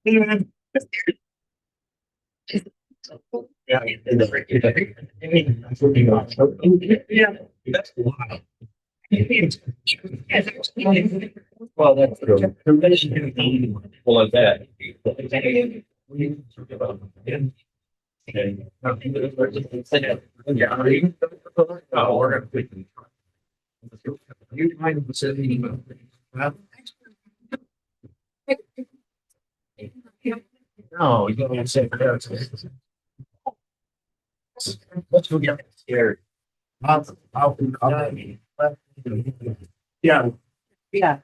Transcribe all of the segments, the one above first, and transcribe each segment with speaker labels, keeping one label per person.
Speaker 1: Yeah. Yeah. That's wild. Well, that's true. Well, like that. Oh, we're gonna. You mind sitting? No, you don't say that. Let's go get scared. I'll, yeah. Yeah.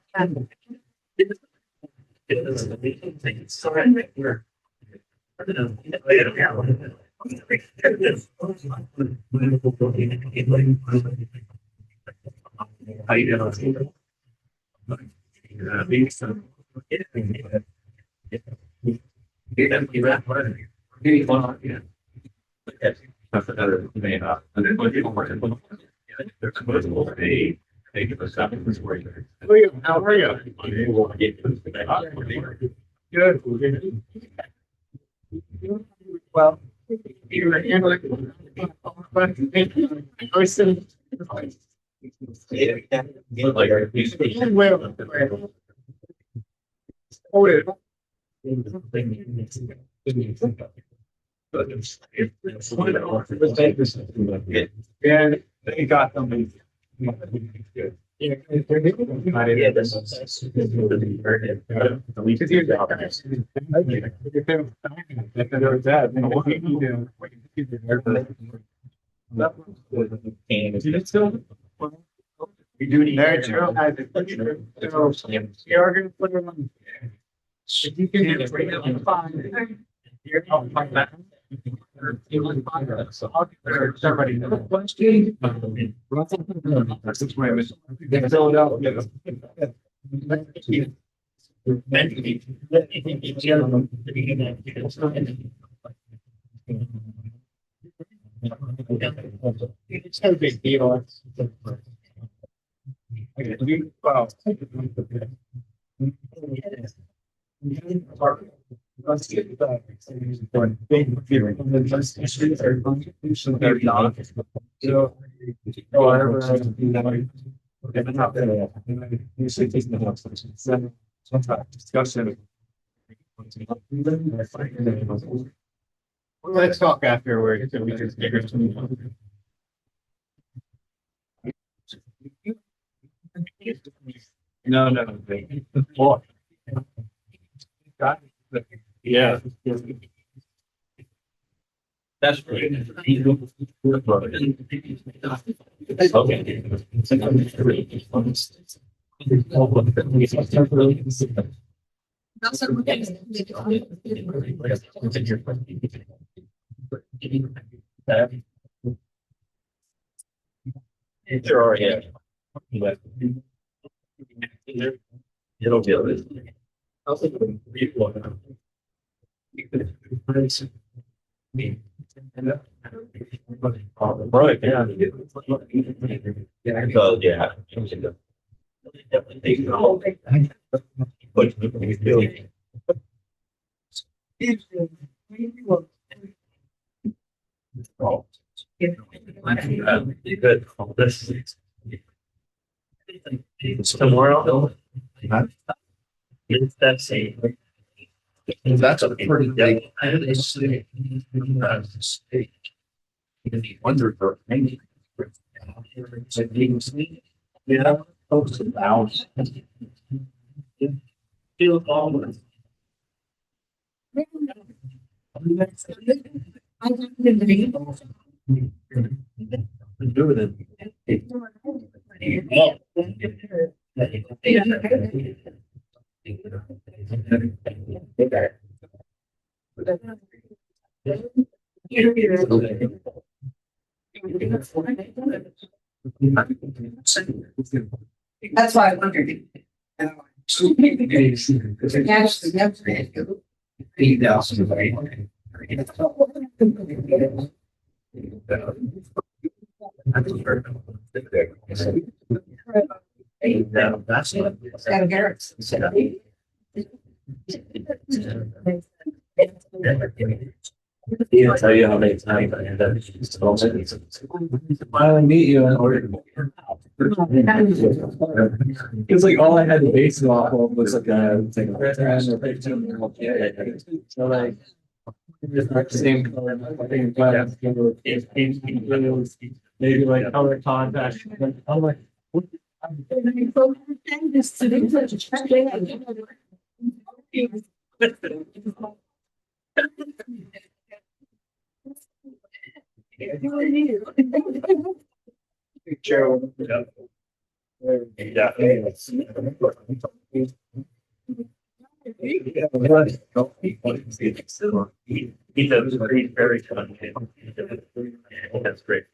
Speaker 1: How you doing? That's another main, and then when people work in they're supposed to be taking the stuff in this way. How are you? Good. Well, you're handling. I said. And they got them. Yeah, we do need. There, Joe has a picture. So, we are gonna put it on. If you can get it on fine. You're on fine. Somebody. That's why I miss. Philadelphia. It's no big deal. Wow. Let's get back. Discussion. Let's talk afterwards. So we just figure something. No. Boy. Yeah. That's great. Sure, yeah. It'll be. Right, yeah. So, yeah. Good. Tomorrow. That's a. That's a pretty big. Wonderful. Yeah. Close to hours. Feel all. Doing it.
Speaker 2: That's why I wondered. Actually, never.
Speaker 1: 8,000. That's
Speaker 2: Got a Garrett's.
Speaker 3: He'll tell you how many times I end up. Finally meet you in order. It's like all I had to base it off of was like a 10 or 15-year-old kid. So like. It's not the same color, nothing, but maybe like color contact. I'm like, what?
Speaker 1: Joe.
Speaker 3: Yeah. He does very fun. That's great.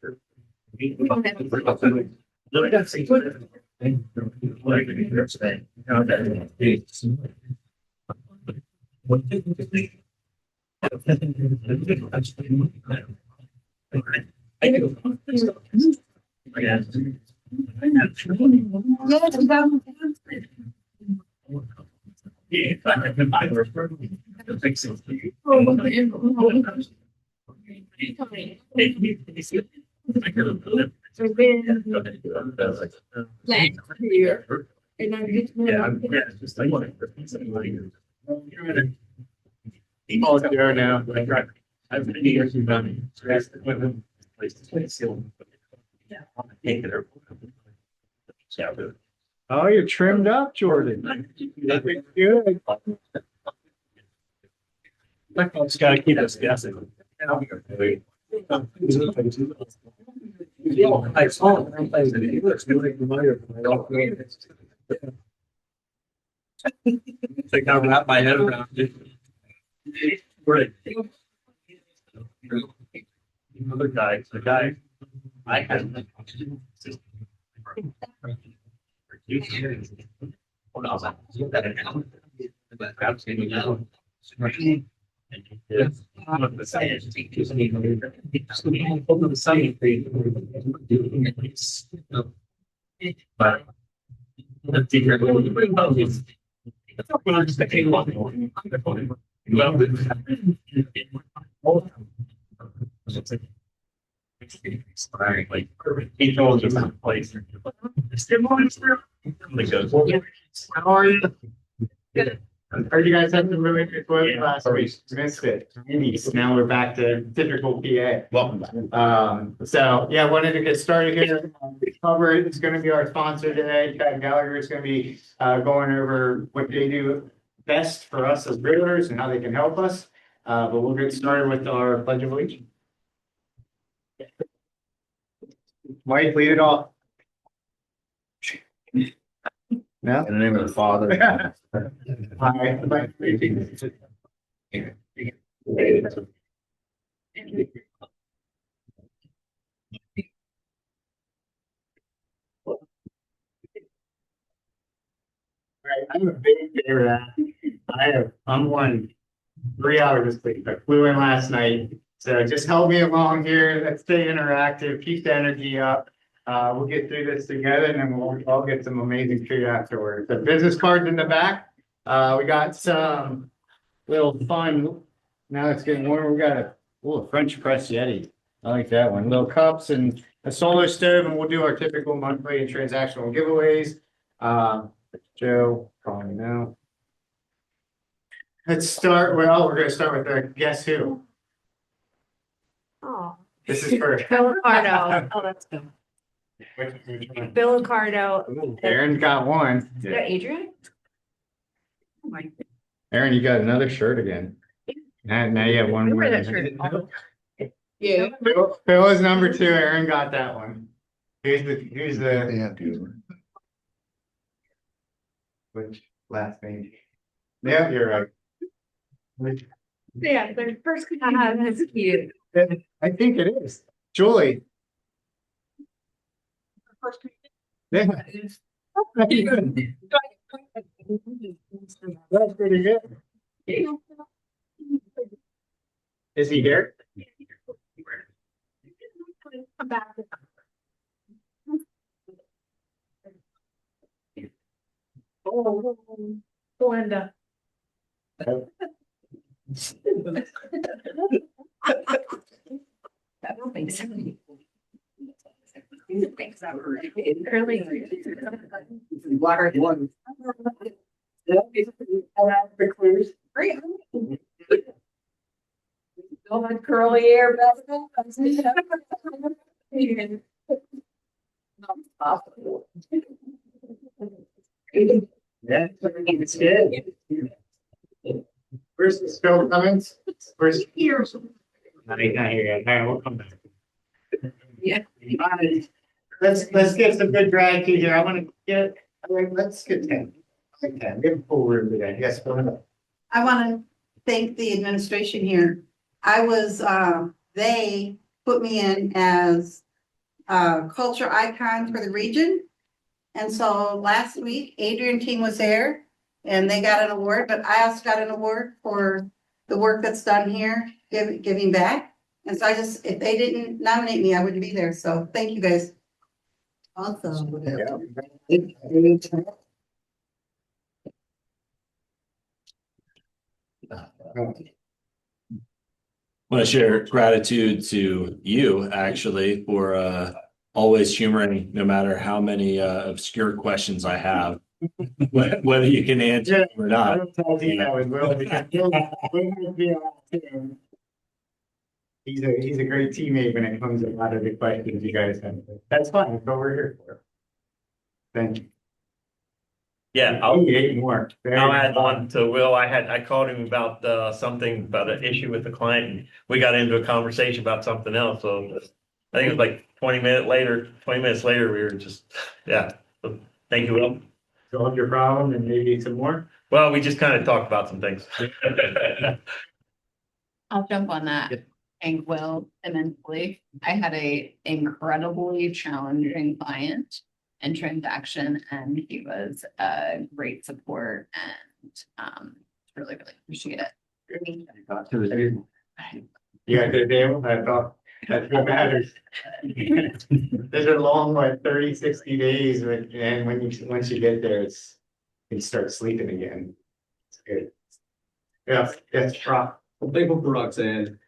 Speaker 1: Oh, Joe now.
Speaker 3: I've been here too many.
Speaker 1: Oh, you're trimmed up, Jordan. Good.
Speaker 3: Just gotta keep us guessing. I saw him. He looks really familiar. I gotta wrap my head around it. Right. Another guy, the guy I had. Like he told us a place.
Speaker 1: How are you? Good. Heard you guys had some really good weather last week. Missed it. Now we're back to typical PA.
Speaker 4: Welcome back.
Speaker 1: So yeah, wanted to get started here. Cover is going to be our sponsor today. Chad Gallagher is going to be going over what they do best for us as realtors and how they can help us. But we'll get started with our Pledge of Allegiance. Mike, lead it off. No?
Speaker 4: In the name of the Father.
Speaker 1: Hi. I'm a big favorite. I'm one 3 hours of sleep. I flew in last night. So just help me along here. Let's stay interactive, keep the energy up. We'll get through this together and then we'll all get some amazing food afterwards. The business cards in the back. We got some little fun. Now it's getting warmer. We got a French press Yeti. I like that one. Little cups and a solar stove, and we'll do our typical monthly and transactional giveaways. Joe, calling now. Let's start. Well, we're going to start with the guess who.
Speaker 5: Oh,
Speaker 1: This is for
Speaker 5: Bill Ricardo. Oh, that's good. Bill Ricardo.
Speaker 1: Aaron got one.
Speaker 5: Is that Adrian? Oh my.
Speaker 1: Aaron, you got another shirt again. Now you have one
Speaker 5: I
Speaker 1: more.
Speaker 5: wear that shirt all the time. Yeah.
Speaker 1: Bill is number 2. Aaron got that one. Who's the
Speaker 4: Yeah, dude.
Speaker 1: which last name? Yeah, you're right.
Speaker 5: Yeah, their first. That's cute.
Speaker 1: I think it is. Julie. Yeah. That's pretty good. Is he here?
Speaker 5: Come back. Oh, Belinda.
Speaker 2: I don't think so.
Speaker 5: Water.
Speaker 2: Great. Still had curly hair.
Speaker 1: Yeah, it's good. Where's the Phil Cummins? Where's?
Speaker 2: Here.
Speaker 1: Not here yet. All right, we'll come back.
Speaker 2: Yeah.
Speaker 1: Let's get some good gratitude here. I want to get, let's get 10. Like 10. We have a full room today. Yes, go ahead.
Speaker 4: I want to thank the administration here. I was, they put me in as culture icon for the region. And so last week, Adrian team was there and they got an award, but I also got an award for the work that's done here, giving back. And so I just, if they didn't nominate me, I wouldn't be there. So thank you guys. Awesome.
Speaker 3: Want to share gratitude to you actually for always humoring no matter how many obscure questions I have, whether you can answer them or
Speaker 1: I
Speaker 3: not.
Speaker 1: don't tell you that with Will because Will will be on too. He's a great teammate when it comes to a lot of the questions you guys have. That's fine. That's what we're here for. Thank you.
Speaker 6: Yeah,
Speaker 1: Oh, you ate more.
Speaker 6: I'll add on to Will. I called him about something about an issue with the client. And we got into a conversation about something else. So I think it was like 20 minutes later, we were just, yeah. So thank you, Will.
Speaker 1: Solve your problem and maybe some more.
Speaker 6: Well, we just kind of talked about some things.
Speaker 7: I'll jump on that. Thank Will immensely. I had a incredibly challenging client and transaction, and he was a great support and really appreciate it.
Speaker 1: You got to be able, that's all, that's what matters. Those are long, like 30, 60 days, and once you get there, you can start sleeping again. It's good. Yeah, that's rough.
Speaker 8: I'm thankful for Roxanne.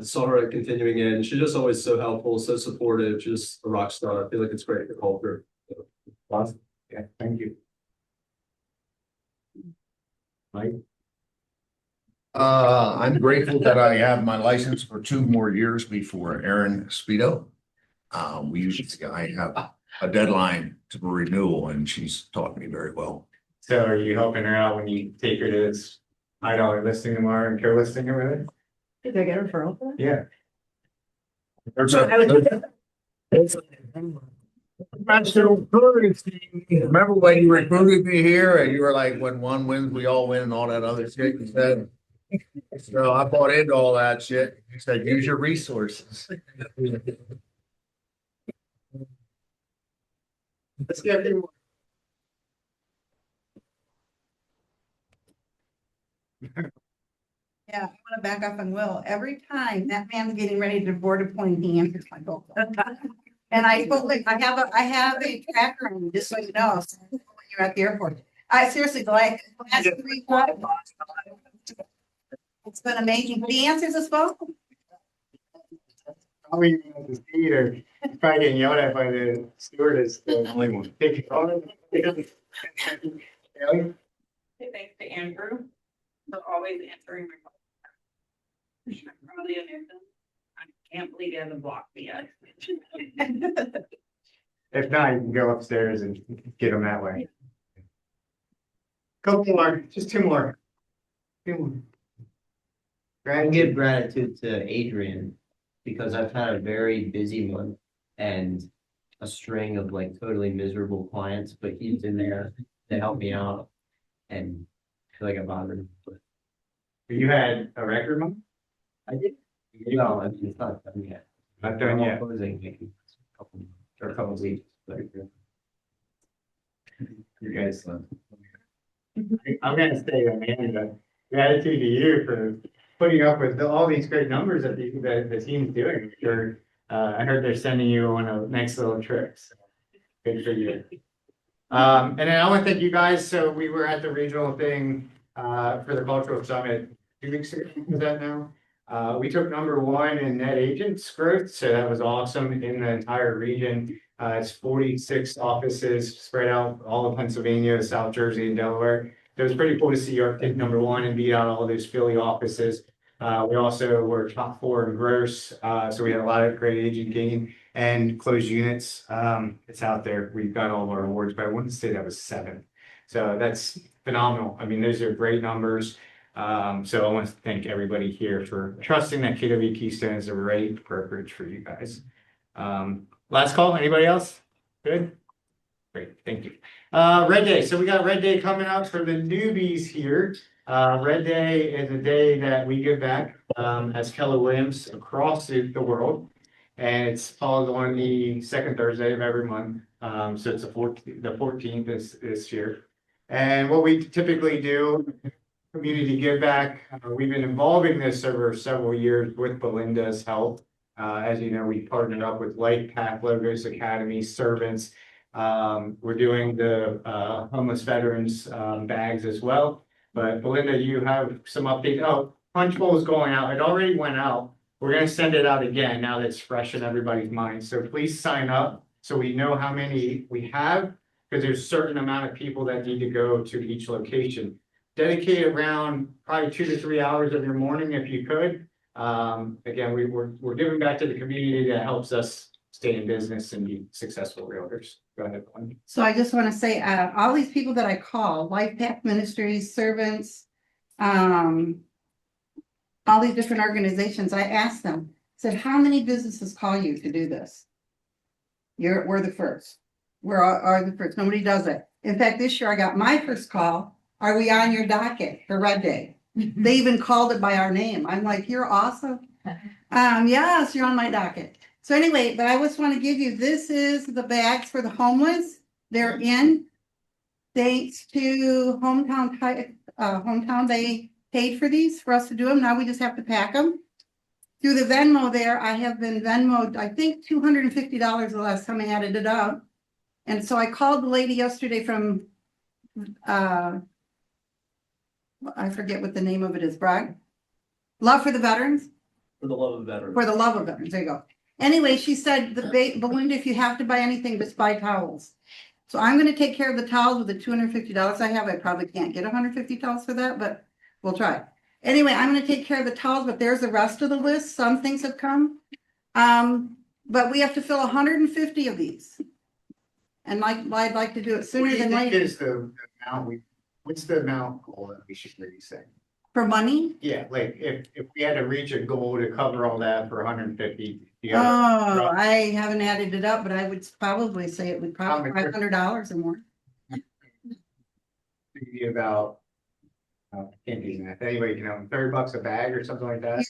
Speaker 8: Saw her continuing in. She's just always so helpful, so supportive, just a rock star. I feel like it's great to call her.
Speaker 1: Awesome. Yeah, thank you. Mike?
Speaker 9: I'm grateful that I have my license for 2 more years before Erin Speedo. I have a deadline to renewal and she's taught me very well.
Speaker 1: So are you helping her out when you take her to this $5 listing tomorrow and co-listing her with it?
Speaker 2: Did I get a referral for that?
Speaker 1: Yeah.
Speaker 9: Remember when you recruited me here and you were like, when one wins, we all win and all that other shit you said? So I bought into all that shit. You said, use your resources.
Speaker 1: Let's get a few more.
Speaker 4: Yeah, I want to back up on Will. Every time that man's getting ready to board a plane, he answers my phone. And I told him, I have a tracker on you, just so you know, so when you're at the airport. I seriously, like, last 3 times. It's been amazing, but he answers his phone.
Speaker 1: Probably even at the seat or probably getting yelled at by the stewardess. The only one. Take your phone. Ellie?
Speaker 10: Hey, thanks to Andrew for always answering my phone. Probably an answer. I can't believe he hasn't blocked me yet.
Speaker 1: If not, you can go upstairs and get them that way. Couple more, just 2 more. 2 more.
Speaker 11: I give gratitude to Adrian because I've had a very busy month and a string of like totally miserable clients, but he's in there to help me out and I feel like I bothered him. But
Speaker 1: You had a record month?
Speaker 11: I did. No, I mean, it's not done yet.
Speaker 1: Not done yet.
Speaker 11: Closing maybe a couple of weeks, but
Speaker 1: You guys. I'm gonna say, Amanda, gratitude to you for putting up with all these great numbers that the team's doing. Sure, I heard they're sending you on a next little trip. So good for you. And then I want to thank you guys. So we were at the regional thing for the cultural summit 2 weeks ago, is that now? We took #1 in net agents growth, so that was awesome in the entire region. It's 46 offices spread out all of Pennsylvania, South Jersey and Delaware. It was pretty cool to see York take #1 and beat out all those Philly offices. We also were top 4 in gross, so we had a lot of great agent gain and closed units. It's out there. We've got all of our awards, but I wouldn't say that was 7. So that's phenomenal. I mean, those are great numbers. So I want to thank everybody here for trusting that KW Keystone is the right brokerage for you guys. Last call, anybody else? Good? Great, thank you. Red Day, so we got Red Day coming up for the newbies here. Red Day is a day that we give back as Keller Williams across the world. And it's followed on the second Thursday of every month. So it's the 14th this year. And what we typically do, community give back, we've been involving this over several years with Belinda's help. As you know, we partnered up with LifePath, Logos Academy, Servants. We're doing the homeless veterans bags as well. But Belinda, you have some updates. Oh, Punch Bowl is going out. It already went out. We're going to send it out again now that it's fresh in everybody's mind. So please sign up so we know how many we have, because there's a certain amount of people that need to go to each location. Dedicate around probably 2 to 3 hours of your morning if you could. Again, we're giving back to the community that helps us stay in business and be successful realtors. Go ahead, Belinda.
Speaker 4: So I just want to say, all these people that I call, LifePath Ministries, Servants, all these different organizations, I asked them, said, how many businesses call you to do this? We're the first. Are the first. Nobody does it. In fact, this year I got my first call. Are we on your docket for Red Day? They even called it by our name. I'm like, you're awesome. Yes, you're on my docket. So anyway, but I just want to give you, this is the bags for the homeless. They're in. Thanks to Hometown, they paid for these for us to do them. Now we just have to pack them. Through the Venmo there, I have been Venmoed, I think $250 the last time I added it up. And so I called the lady yesterday from, I forget what the name of it is, Bragg. Love for the Veterans?
Speaker 8: For the love of veterans.
Speaker 4: For the love of veterans, there you go. Anyway, she said, Belinda, if you have to buy anything, just buy towels. So I'm gonna take care of the towels with the $250 I have. I probably can't get $150 for that, but we'll try. Anyway, I'm gonna take care of the towels, but there's the rest of the list. Some things have come. But we have to fill 150 of these. And I'd like to do it sooner than
Speaker 1: What
Speaker 4: later.
Speaker 1: is the amount what's the amount goal that we should really say?
Speaker 4: For money?
Speaker 1: Yeah, like if we had to reach a goal to cover all that for 150, you
Speaker 4: Oh,
Speaker 1: got
Speaker 4: I haven't added it up, but I would probably say it would probably $500 or more.
Speaker 1: be about, I can't do that. Anybody can have $30 a bag or something like that.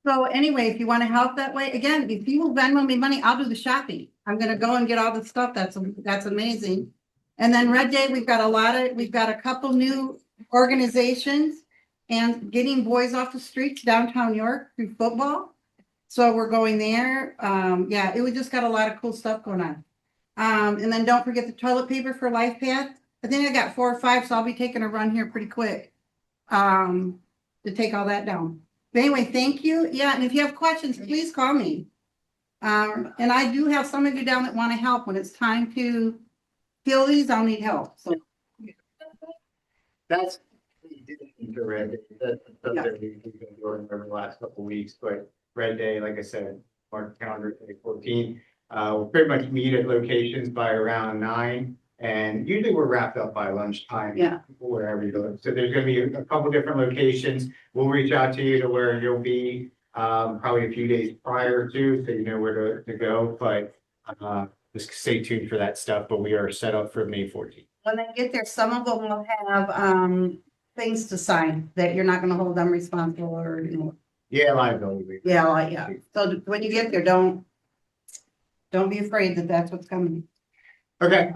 Speaker 4: So anyway, if you want to help that way, again, if you will Venmo me money, I'll do the shopping. I'm gonna go and get all the stuff. That's amazing. And then Red Day, we've got a couple new organizations and getting boys off the streets downtown York through football. So we're going there. Yeah, we just got a lot of cool stuff going on. And then don't forget the toilet paper for LifePath. I think I got 4 or 5, so I'll be taking a run here pretty quick. To take all that down. But anyway, thank you. Yeah, and if you have questions, please call me. And I do have some of you down that want to help. When it's time to fill these, I'll need help. So
Speaker 1: That's the Red Day. That's something we've been doing over the last couple of weeks. But Red Day, like I said, mark the calendar 2014. We'll pretty much meet at locations by around 9. And usually we're wrapped up by lunchtime.
Speaker 4: Yeah.
Speaker 1: Wherever you go. So there's gonna be a couple different locations. We'll reach out to you to where you'll be probably a few days prior to, so you know where to go. But just stay tuned for that stuff. But we are set up for May 14th.
Speaker 4: when they get there, some of them will have things to sign that you're not gonna hold them responsible or, you know.
Speaker 1: Yeah, liability.
Speaker 4: Yeah. So when you get there, don't be afraid that that's what's coming.
Speaker 1: Okay,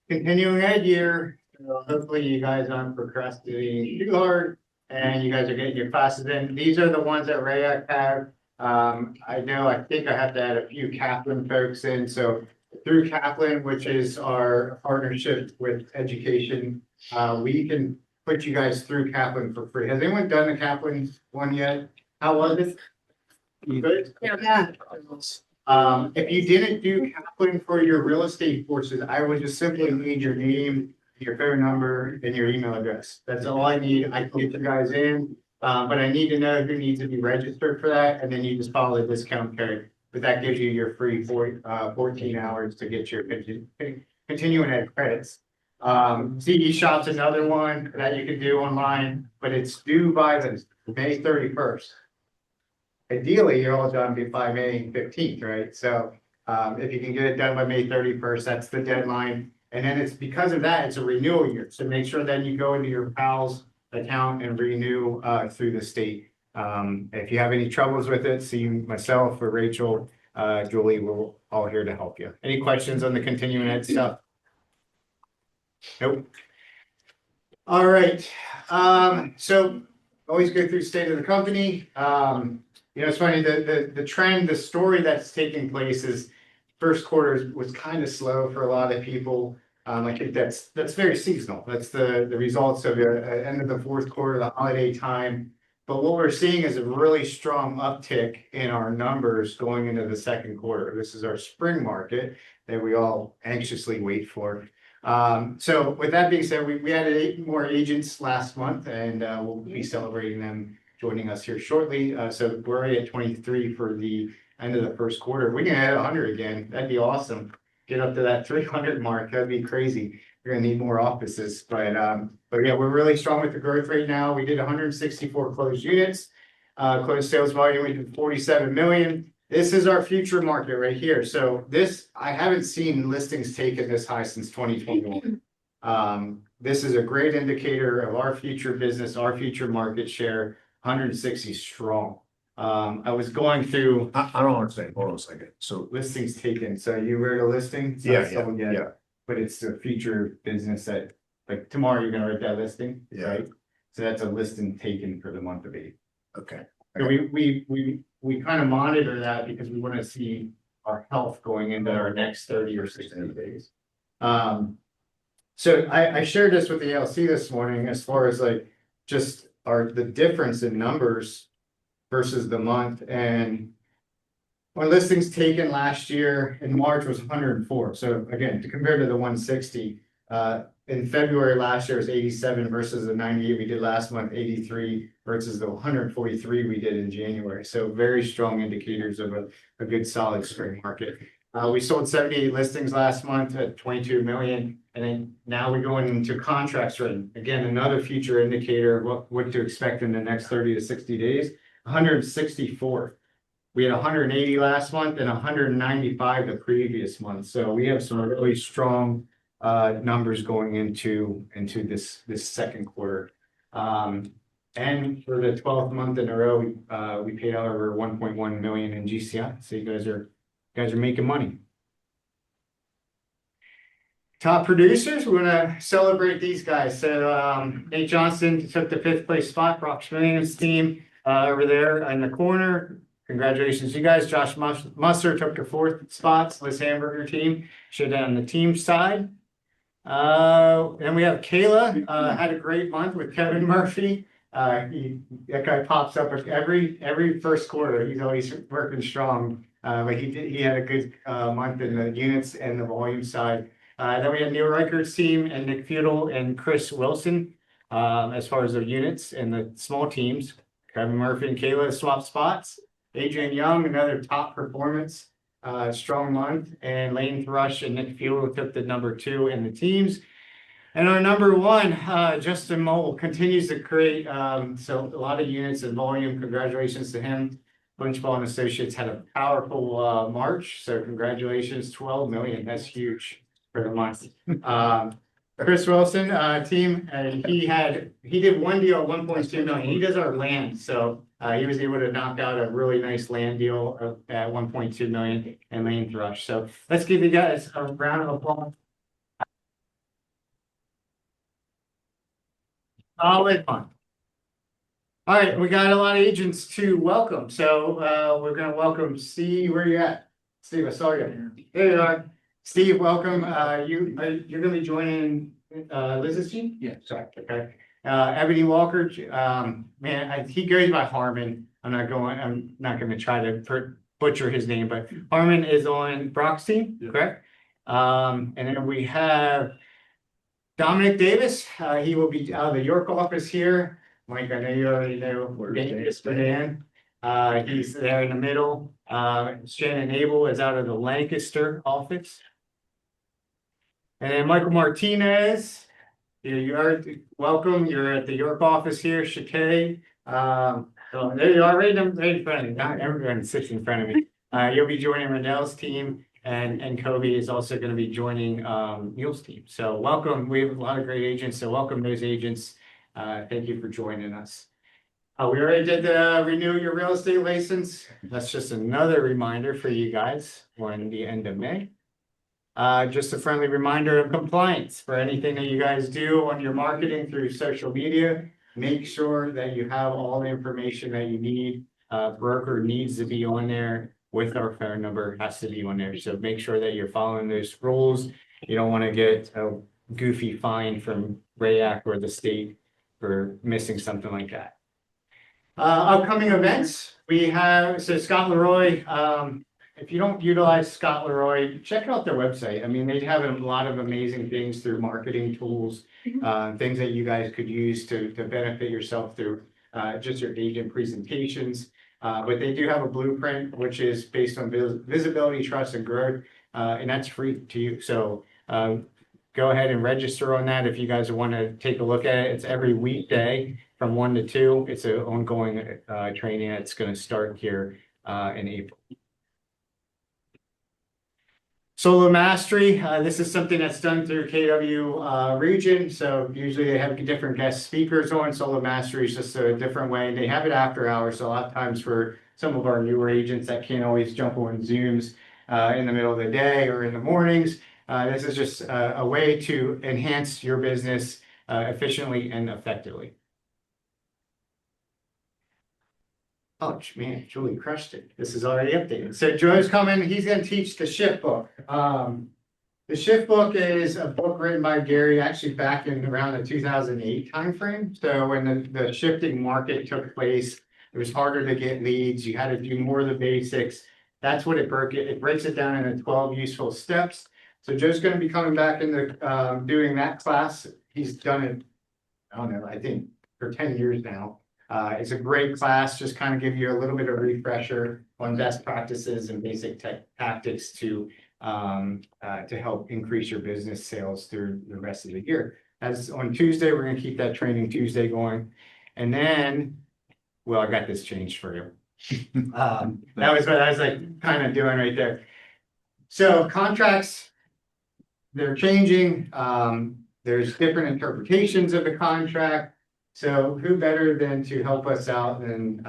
Speaker 1: continuing ed year, hopefully you guys aren't procrastinating too hard and you guys are getting your classes in. These are the ones that RAYAC have. I think I have to add a few Kaplan folks in. So through Kaplan, which is our partnership with education, we can put you guys through Kaplan for free. Has anyone done the Kaplan one yet? How was it? You good?
Speaker 4: Yeah.
Speaker 1: If you didn't do Kaplan for your real estate courses, I would just simply need your name, your phone number, and your email address. That's all I need. I can get you guys in. But I need to know who needs to be registered for that, and then you just follow the discount code. But that gives you your free 14 hours to get your continuing ed credits. CE Shop's another one that you can do online, but it's due by the May 31st. Ideally, you're all done by May 15th, right? So if you can get it done by May 31st, that's the deadline. And then it's because of that, it's a renewal year. So make sure then you go into your PALS account and renew through the state. If you have any troubles with it, see myself or Rachel, Julie, we're all here to help you. Any questions on the continuing ed stuff? Nope. All right. So always go through state of the company. You know, it's funny, the trend, the story that's taking place is first quarter was kind of slow for a lot of people. I think that's very seasonal. That's the results of the end of the fourth quarter, the holiday time. But what we're seeing is a really strong uptick in our numbers going into the second quarter. This is our spring market that we all anxiously wait for. So with that being said, we added 8 more agents last month, and we'll be celebrating them joining us here shortly. So we're already at 23 for the end of the first quarter. We can add 100 again. That'd be awesome. Get up to that 300 mark. That'd be crazy. We're gonna need more offices, but yeah, we're really strong with the growth right now. We did 164 closed units. Closed sales volume, we did 47 million. This is our future market right here. So this, I haven't seen listings taken this high since 2021. This is a great indicator of our future business, our future market share, 160 strong. I was going through
Speaker 9: I don't understand. Hold on a second. So,
Speaker 1: listings taken. So you wrote a listing? It's not
Speaker 9: Yeah,
Speaker 1: sold yet,
Speaker 9: yeah.
Speaker 1: But it's a future business that, like tomorrow, you're gonna write that listing,
Speaker 9: Yeah.
Speaker 1: right? So that's a listing taken for the month of April.
Speaker 9: okay.
Speaker 1: So we kind of monitor that because we want to see our health going into our next 30 or 60 days. So I shared this with the LC this morning as far as like just the difference in numbers versus the month. And our listings taken last year in March was 104. So again, to compare to the 160, in February last year was 87 versus the 98 we did last month, 83 versus the 143 we did in January. So very strong indicators of a good solid spring market. We sold 78 listings last month at 22 million. And then now we're going into contracts written. Again, another future indicator of what to expect in the next 30 to 60 days. 164. We had 180 last month and 195 the previous month. So we have some really strong numbers going into this second quarter. And for the 12th month in a row, we paid out over 1.1 million in GCI. So you guys are making money. Top producers, we want to celebrate these guys. So Nate Johnson took the 5th place spot for Oxfamian's team over there in the corner. Congratulations, you guys. Josh Musser took the 4th spots. Liz Hamburger team should on the team side. And we have Kayla had a great month with Kevin Murphy. That guy pops up every first quarter. He's always working strong. But he had a good month in the units and the volume side. Then we had Neil Reichert's team and Nick Feudal and Chris Wilson as far as the units and the small teams. Kevin Murphy and Kayla swap spots. Adrian Young, another top performance, strong month. And Lane Thrush and Nick Feudal took the number 2 in the teams. And our number 1, Justin Mole, continues to create so a lot of units and volume. Congratulations to him. Bunchball and Associates had a powerful March. So congratulations, 12 million. That's huge for the month. Chris Wilson team, he did one deal at 1.2 million. He does our land, so he was able to knock out a really nice land deal at 1.2 million and Lane Thrush. So let's give you guys a round of applause. Solid month. All right, we got a lot of agents to welcome, so we're going to welcome Steve. Where you at, Steve? I saw you. There you are. Steve, welcome. You're going to be joining Liz's team?
Speaker 12: Yeah.
Speaker 1: Sorry. Okay. Ebony Walker, man, he goes by Harmon. I'm not gonna try to butcher his name, but Harmon is on Brock's team, correct? And then we have Dominic Davis. He will be out of the York office here. Mike, I know you already know. We're getting this for Dan. He's there in the middle. Shannon Abel is out of the Lancaster office. And then Michael Martinez, you are welcome. You're at the York office here, Shakay. So there you are, right in front of me. Not everyone sits in front of me. You'll be joining Riddell's team, and Kobe is also going to be joining Neil's team. So welcome. We have a lot of great agents, so welcome those agents. Thank you for joining us. We already did renew your real estate license. That's just another reminder for you guys on the end of May. Just a friendly reminder of compliance for anything that you guys do on your marketing through social media. Make sure that you have all the information that you need. Broker needs to be on there with our phone number, has to be on there. So make sure that you're following those rules. You don't want to get a goofy fine from RAYAC or the state for missing something like that. Upcoming events, we have, so Scott Leroy, if you don't utilize Scott Leroy, check out their website. I mean, they have a lot of amazing things through marketing tools, things that you guys could use to benefit yourself through just your agent presentations. But they do have a blueprint, which is based on visibility, trust, and growth, and that's free to you. So go ahead and register on that if you guys want to take a look at it. It's every weekday from 1 to 2. It's an ongoing training that's going to start here in April. Solo Mastery, this is something that's done through KW region. So usually they have different guest speakers on. Solo Mastery is just a different way. They have it after hours. So a lot of times for some of our newer agents that can't always jump on Zooms in the middle of the day or in the mornings, this is just a way to enhance your business efficiently and effectively. Oh man, Julie crushed it. This is already updated. So Joe's coming, he's gonna teach the shift book. The shift book is a book written by Gary, actually back in around the 2008 timeframe. So when the shifting market took place, it was harder to get leads. You had to do more of the basics. That's what it breaks it down into 12 useful steps. So Joe's gonna be coming back into doing that class. He's done it, I don't know, I think for 10 years now. It's a great class, just kind of give you a little bit of refresher on best practices and basic tactics to help increase your business sales through the rest of the year. As on Tuesday, we're gonna keep that training Tuesday going. And then, well, I got this changed for you. That was what I was like kind of doing right there. So contracts, they're changing. There's different interpretations of the contract. So who better than to help us out than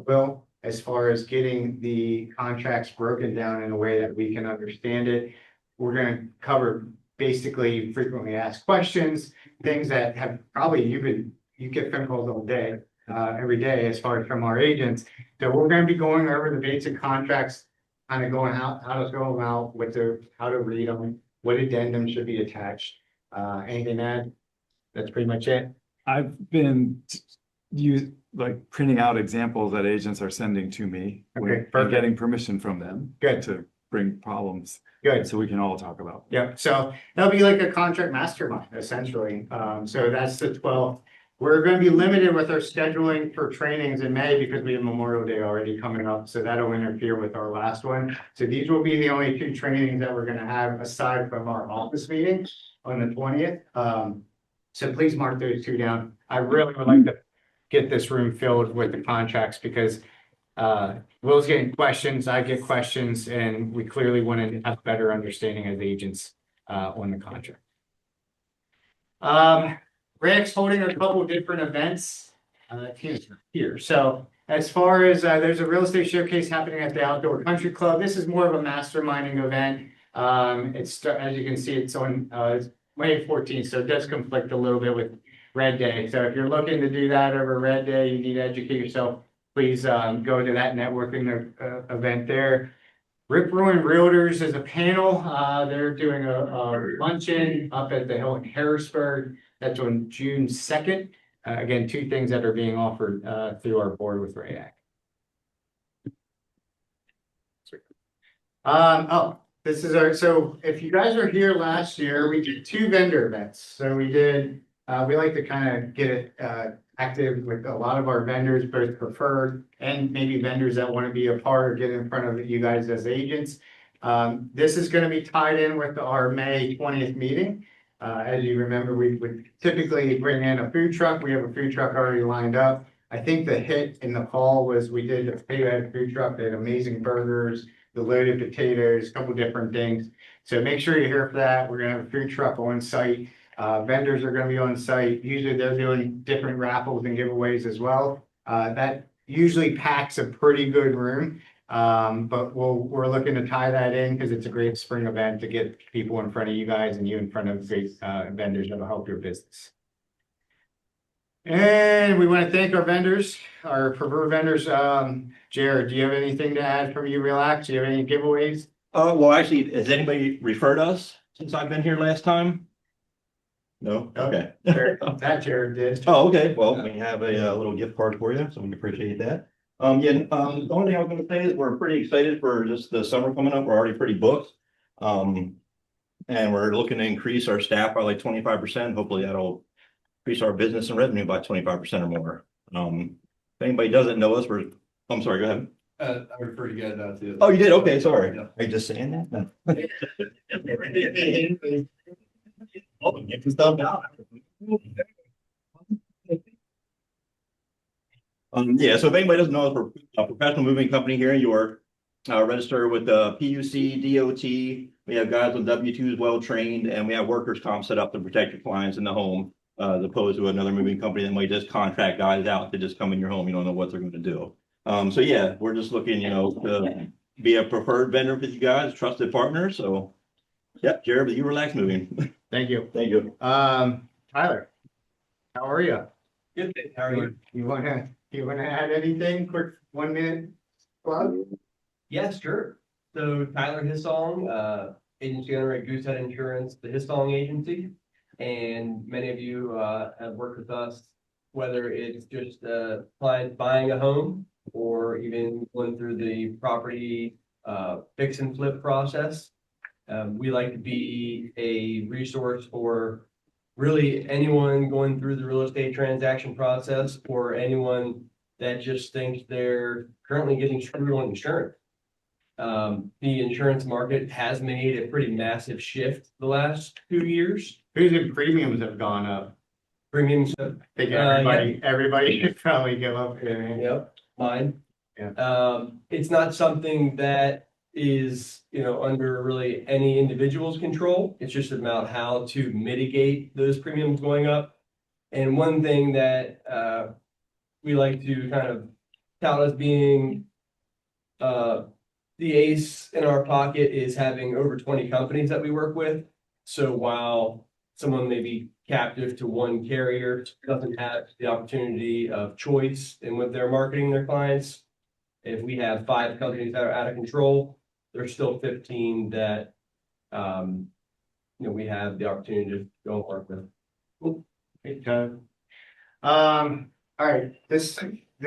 Speaker 1: Will, as far as getting the contracts broken down in a way that we can understand it. We're going to cover basically frequently asked questions, things that have probably you get phone calls all day, every day as far as from our agents. So we're going to be going over the basic contracts, kind of going how to go about how to read them, what addendum should be attached. Anything to add? That's pretty much it.
Speaker 12: I've been printing out examples that agents are sending to me.
Speaker 1: Okay,
Speaker 12: and getting permission from them.
Speaker 1: Good.
Speaker 12: To bring problems.
Speaker 1: Good.
Speaker 12: So we can all talk about.
Speaker 1: Yeah, so that'll be like a contract mastermind essentially. So that's the 12th. We're going to be limited with our scheduling for trainings in May because we have Memorial Day already coming up. So that'll interfere with our last one. So these will be the only 2 trainings that we're going to have aside from our office meeting on the 20th. So please mark those 2 down. I really would like to get this room filled with the contracts because Will's getting questions, I get questions, and we clearly want to have better understanding as agents on the contract. Rick's holding a couple different events here. So as far as there's a real estate showcase happening at the Outdoor Country Club. This is more of a masterminding event. It's as you can see, it's on May 14th, so it does conflict a little bit with Red Day. So if you're looking to do that over Red Day, you need to educate yourself. Please go to that networking event there. Rip Roaring Realtors is a panel. They're doing a luncheon up at the Hilton Harrisburg. That's on June 2nd. again, two things that are being offered through our board with RAAC. This is so if you guys were here last year, we did 2 vendor events. So we like to kind of get it active with a lot of our vendors, both preferred and maybe vendors that want to be a part or get in front of you guys as agents. This is going to be tied in with our May 20th meeting. As you remember, we would typically bring in a food truck. We have a food truck already lined up. I think the hit in the fall was we did a pay-ad food truck. They had amazing burgers, the loaded potatoes, a couple different things. So make sure you're here for that. We're gonna have a food truck on site. Vendors are gonna be on site. Usually they're doing different raffles and giveaways as well. That usually packs a pretty good room. But we're looking to tie that in because it's a great spring event to get people in front of you guys and you in front of great vendors that'll help your business. And we want to thank our vendors, our preferred vendors. Jared, do you have anything to add from URelax? Do you have any giveaways?
Speaker 13: Well, actually, has anybody referred us since I've been here last time? No? Okay.
Speaker 1: That Jared did.
Speaker 13: Oh, okay. Well, we have a little gift card for you, so we appreciate that. The only thing I was gonna say is we're pretty excited for just the summer coming up. We're already pretty booked. And we're looking to increase our staff by like 25%. Hopefully that'll increase our business and revenue by 25% or more. If anybody doesn't know us, I'm sorry, go ahead.
Speaker 8: I referred you guys out to.
Speaker 13: Oh, you did? Okay, sorry. Are you just saying that? Oh, get this stuff down. Yeah, so if anybody doesn't know, we're a professional moving company here in York, registered with the PUC, DOT. We have guys with W-2s well trained, and we have workers' comp set up to protect your clients in the home, as opposed to another moving company that might just contract guys out to just come in your home. You don't know what they're going to do. So yeah, we're just looking, to be a preferred vendor for you guys, trusted partner. So, yep, Jared, but URelax Moving.
Speaker 1: Thank you.
Speaker 13: Thank you.
Speaker 1: Tyler, how are you?
Speaker 8: Good. How are you?
Speaker 1: You wanna add anything? Quick 1 minute plug?
Speaker 14: Yes, sure. So Tyler Hissong, agency owner at Goosehead Insurance, the Hissong agency. And many of you have worked with us, whether it's just a client buying a home or even going through the property fix and flip process. We like to be a resource for really anyone going through the real estate transaction process or anyone that just thinks they're currently getting screwed on insurance. The insurance market has made a pretty massive shift the last 2 years.
Speaker 1: Whose premiums have gone up?
Speaker 14: Premiums.
Speaker 1: I think everybody should probably give up.
Speaker 14: Yep, mine.
Speaker 1: Yeah.
Speaker 14: It's not something that is, under really any individual's control. It's just about how to mitigate those premiums going up. And one thing that we like to kind of tout as being the ace in our pocket is having over 20 companies that we work with. So while someone may be captive to one carrier, doesn't have the opportunity of choice in what they're marketing their clients, if we have 5 companies that are out of control, there's still 15 that, we have the opportunity to go and work with.
Speaker 1: Cool. Great job. All right, this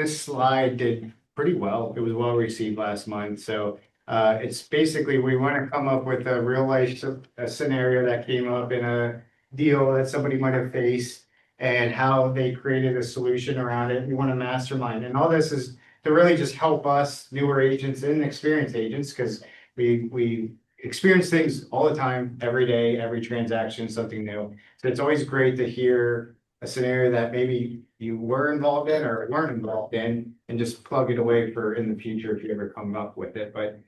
Speaker 1: slide did pretty well. It was well received last month. So it's basically, we want to come up with a real life scenario that came up in a deal that somebody might have faced and how they created a solution around it. We want to mastermind. And all this is to really just help us newer agents and experienced agents, because we experience things all the time, every day, every transaction, something new. So it's always great to hear a scenario that maybe you were involved in or weren't involved in, and just plug it away for in the future if you ever come up with it. But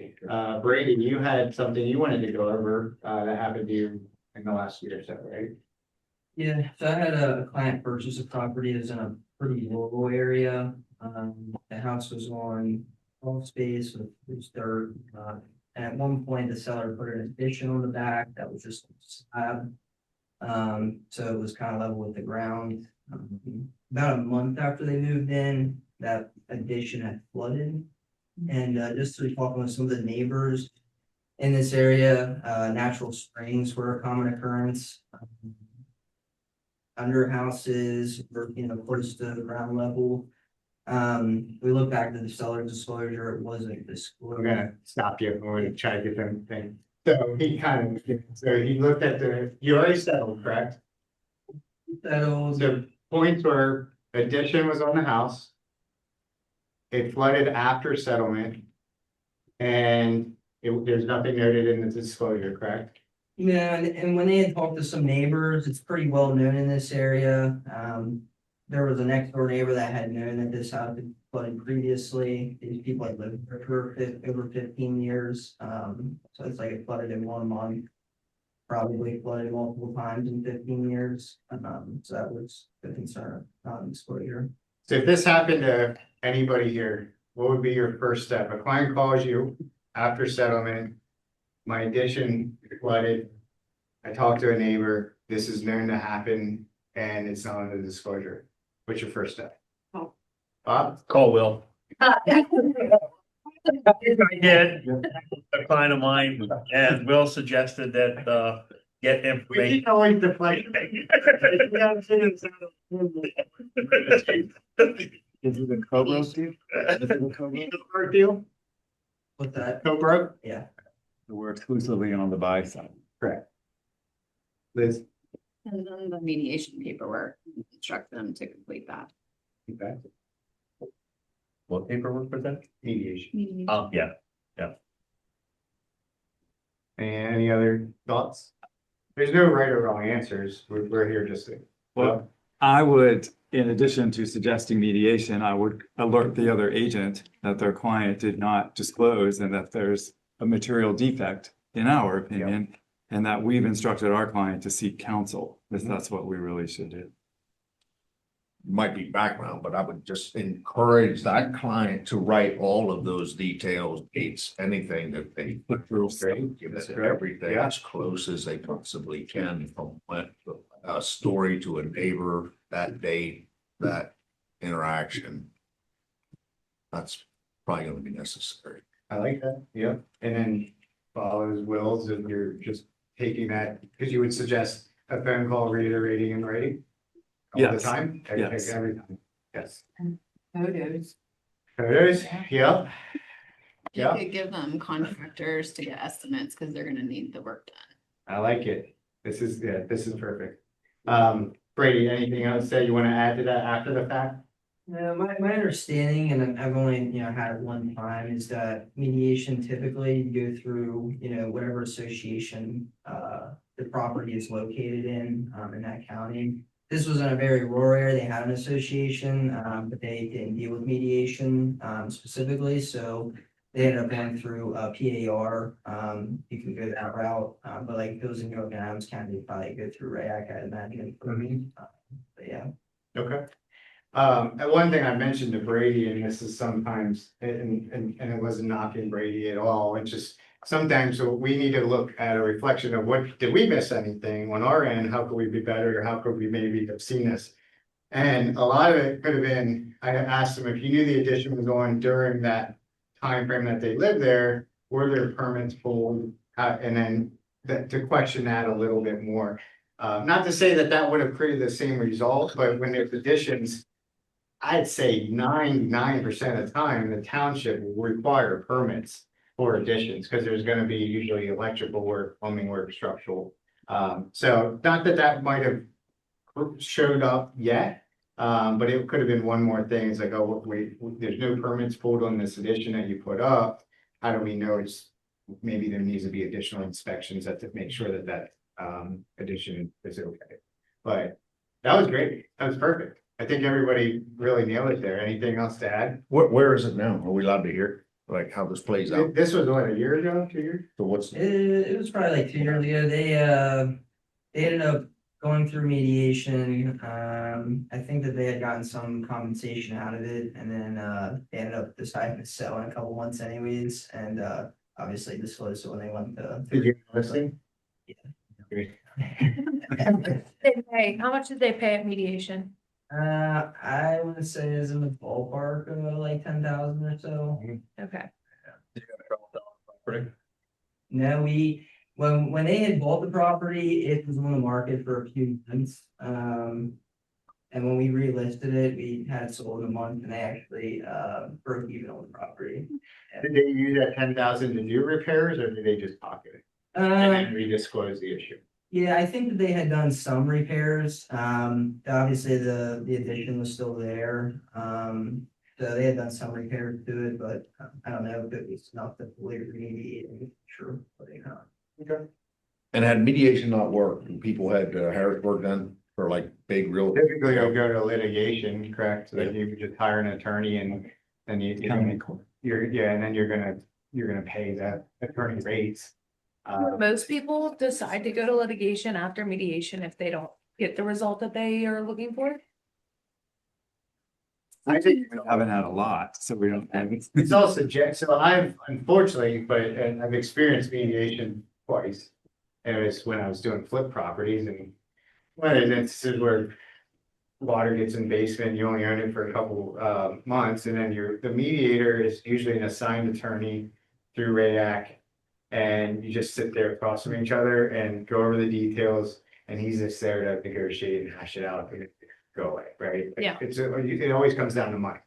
Speaker 1: Brady, you had something you wanted to go over that happened to you in the last year or so, right?
Speaker 15: Yeah, so I had a client purchase a property that was in a pretty rural area. The house was on crawl space with loose dirt. And at one point, the seller put an addition on the back that was just a slab. So it was kind of level with the ground. About a month after they moved in, that addition had flooded. And just through talking with some of the neighbors in this area, natural springs were a common occurrence. under houses or, close to ground level. We look back to the seller's disclosure, it wasn't
Speaker 1: We're
Speaker 15: disclosed.
Speaker 1: gonna stop you. We're gonna try to get them thing. So he looked at you already settled, correct?
Speaker 15: Settled,
Speaker 1: So points were addition was on the house. It flooded after settlement. And there's nothing noted in the disclosure, correct?
Speaker 15: and when they had talked to some neighbors, it's pretty well known in this area. There was a next door neighbor that had known that this house had flooded previously. These people had lived there for over 15 years. So it's like it flooded in 1 month. Probably flooded multiple times in 15 years. So that was the concern on disclosure.
Speaker 1: So if this happened to anybody here, what would be your first step? A client calls you after settlement. My addition flooded. I talked to a neighbor. This is known to happen and it's not in the disclosure. What's your first step?
Speaker 2: Oh.
Speaker 1: Bob?
Speaker 6: Call Will. I did, a client of mine, and Will suggested that, get
Speaker 1: We
Speaker 6: information.
Speaker 1: can always deflect.
Speaker 12: Is it a co-broke deal? Is it a co-broke?
Speaker 1: Co-broke deal?
Speaker 15: With that,
Speaker 1: Co-broke?
Speaker 15: yeah.
Speaker 12: We're exclusively on the buy side.
Speaker 1: Correct. Liz?
Speaker 7: And then the mediation paperwork, instruct them to complete that.
Speaker 1: Okay.
Speaker 6: What paperwork was that?
Speaker 1: Mediation.
Speaker 6: Oh, yeah.
Speaker 1: And any other thoughts? There's no right or wrong answers. We're here just to.
Speaker 12: Well, I would, in addition to suggesting mediation, I would alert the other agent that their client did not disclose and that there's a material defect, in our opinion, and that we've instructed our client to seek counsel, because that's what we really should do.
Speaker 9: Might be background, but I would just encourage that client to write all of those details, dates, anything that they put through. Give
Speaker 1: That's
Speaker 9: it
Speaker 1: correct.
Speaker 9: everything
Speaker 1: Yeah.
Speaker 9: as close as they possibly can from a story to a neighbor, that date, that interaction. That's probably gonna be necessary.
Speaker 1: I like that, yep, and then follows Will's, and you're just taking that, because you would suggest a phone call reiterating and writing? All the
Speaker 12: Yes.
Speaker 1: time?
Speaker 12: Yes.
Speaker 1: Every time, yes.
Speaker 7: Photos.
Speaker 1: Photos, yep,
Speaker 7: You
Speaker 1: Yeah.
Speaker 7: could give them contractors to get estimates, because they're gonna need the work done.
Speaker 1: I like it, this is perfect. Brady, anything else that you want to add to that after the fact?
Speaker 15: No, my understanding, and I've only, had it one time, is that mediation typically you go through, whatever association the property is located in that county. This was in a very rural area, they had an association, but they didn't deal with mediation specifically, so they ended up going through PAR. You can go that route, but like if it was in York and Adams County, you'd probably go through RAAC, I'd imagine. But yeah.
Speaker 1: Okay. And one thing I mentioned to Brady, and this is sometimes, and it wasn't knocking Brady at all, it's just sometimes we need to look at a reflection of what, did we miss anything on our end? How could we be better? Or how could we maybe have seen this? And a lot of it could have been, I asked them if you knew the addition was on during that time frame that they lived there, were there permits pulled? And then to question that a little bit more. Not to say that that would have created the same result, but when there's additions, I'd say 99% of the time, the township will require permits for additions, because there's gonna be usually electrical work, plumbing work, structural. So not that that might have showed up yet, but it could have been one more thing. It's like, oh, wait, there's no permits pulled on this addition that you put up. How do we know it's, maybe there needs to be additional inspections to make sure that that addition is okay. But that was great. That was perfect. I think everybody really nailed it there. Anything else to add?
Speaker 9: Where is it now? Are we allowed to hear, like, how this plays out?
Speaker 1: This was what, a year ago, 2 years?
Speaker 9: So what's,
Speaker 15: It was probably like 2 years ago. They ended up going through mediation. I think that they had gotten some compensation out of it, and then they ended up deciding to sell in a couple months anyways, and obviously disclosed it when they went to.
Speaker 1: Did you listen?
Speaker 15: Yeah.
Speaker 1: Great.
Speaker 5: They pay, how much did they pay at mediation?
Speaker 15: I want to say it's in the ballpark of like 10,000 or so.
Speaker 5: Okay.
Speaker 15: No, we when they had bought the property, it was on the market for a few months. And when we relisted it, we had it sold in a month and they actually broke even on the property.
Speaker 1: Did they use that 10,000 to do repairs or did they just pocket it? And then redisclose the issue?
Speaker 15: Yeah, I think that they had done some repairs. Obviously the addition was still there. So they had done some repairs to it, but I don't know if it was enough to fully remediate it. Sure, but they not.
Speaker 1: Okay.
Speaker 9: And had mediation not worked, and people had Harrisburg done for like big real.
Speaker 1: Typically, it'll go to litigation, correct? So that you could just hire an attorney and then and then you're gonna pay that attorney rates.
Speaker 5: Most people decide to go to litigation after mediation if they don't get the result that they are looking for.
Speaker 1: I think
Speaker 12: We haven't had a lot, so we don't.
Speaker 1: it's all subject, so I've unfortunately, and I've experienced mediation twice. And it was when I was doing flip properties and one of the instances where water gets in basement, you only own it for a couple months, and then the mediator is usually an assigned attorney through RAAC. And you just sit there across from each other and go over the details, and he's just there to negotiate and hash it out and go away, right?
Speaker 5: Yeah.
Speaker 1: It always comes down to money.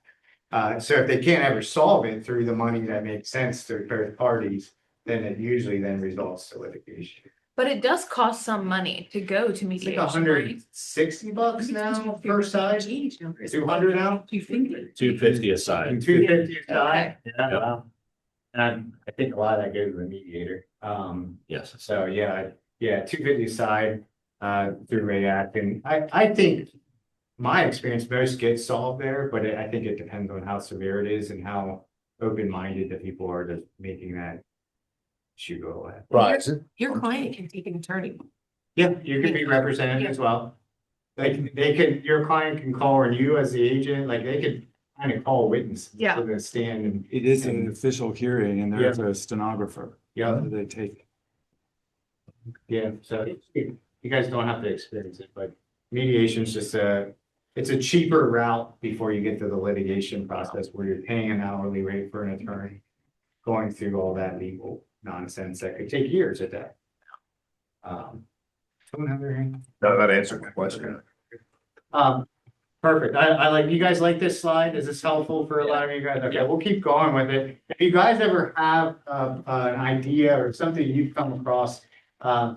Speaker 1: So if they can't ever solve it through the money that makes sense to both parties, then it usually then results to litigation.
Speaker 5: But it does cost some money to go to
Speaker 1: It's like
Speaker 5: mediation. right?
Speaker 1: $160 now per side, 200 now?
Speaker 3: 250 aside.
Speaker 1: 250 a side, yeah,
Speaker 3: Yep.
Speaker 1: wow. And I think a lot of that goes to the mediator.
Speaker 3: Yes.
Speaker 1: So yeah, 250 side through RAAC, and I think my experience most gets solved there, but I think it depends on how severe it is and how open-minded the people are to making that issue go away.
Speaker 9: Right.
Speaker 5: Your client can take an attorney.
Speaker 1: Yeah, you could be represented as well. Like they could, your client can call, or you as the agent, like they could kind of call witnesses
Speaker 5: Yeah.
Speaker 1: to the stand and.
Speaker 12: It is an official hearing and there's a stenographer.
Speaker 1: Yeah.
Speaker 12: that They take.
Speaker 1: Yeah, so you guys don't have to experience it, but mediation's just it's a cheaper route before you get to the litigation process where you're paying an hourly rate for an attorney. Going through all that legal nonsense that could take years at that. Someone have their hand?
Speaker 9: No, that answered my question.
Speaker 1: Perfect. I like, you guys like this slide? Is this helpful for a lot of you guys? Okay, we'll keep going with it. If you guys ever have an idea or something you've come across,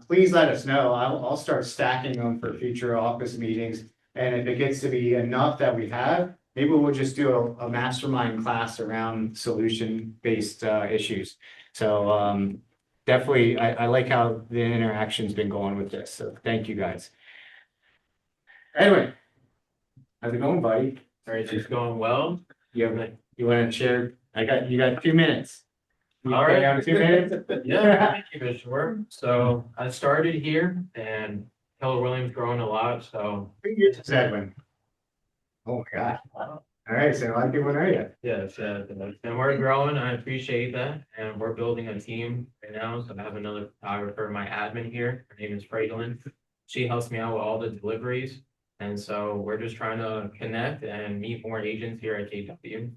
Speaker 1: please let us know. I'll start stacking them for future office meetings. And if it gets to be enough that we have, maybe we'll just do a mastermind class around solution-based issues. So definitely, I like how the interaction's been going with this. So thank you guys. Anyway. How's it going, buddy?
Speaker 16: All right, it's going well.
Speaker 1: You want to share? You got 2 minutes. You
Speaker 16: All right.
Speaker 1: down 2 minutes?
Speaker 16: Yeah, thank you, Mr. Ward. So I started here and Keller Williams growing a lot, so.
Speaker 1: 3 years is Edwin. Oh my gosh. All right, so a lot of people know you.
Speaker 16: Yes, and we're growing. I appreciate that. And we're building a team right now. So I have another photographer, my admin here. Her name is Franklin. She helps me out with all the deliveries. And so we're just trying to connect and meet more agents here at KW.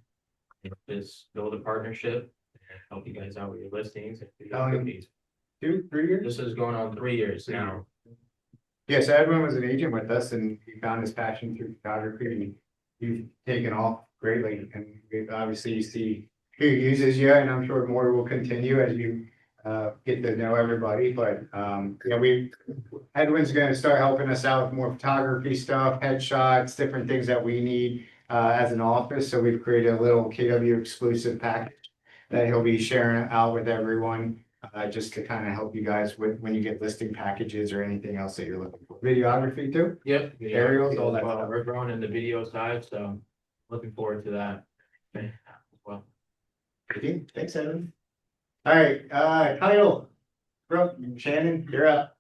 Speaker 16: Just build a partnership and help you guys out with your listings. And
Speaker 1: 2, 3 years?
Speaker 16: This is going on 3 years now.
Speaker 1: Yes, Edwin was an agent with us and he found his passion through photography and you've taken off greatly. And obviously you see who uses you, and I'm sure more will continue as you get to know everybody. But Edwin's going to start helping us out with more photography stuff, headshots, different things that we need as an office. So we've created a little KW exclusive package that he'll be sharing out with everyone. Just to kind of help you guys with when you get listing packages or anything else that you're looking for. Videography too?
Speaker 16: Yep.
Speaker 1: Aerials, all that
Speaker 16: Well,
Speaker 1: stuff.
Speaker 16: we're growing in the video side, so looking forward to that. as well.
Speaker 1: Okay, thanks, Evan. All right, title. Brooke, Shannon, you're up.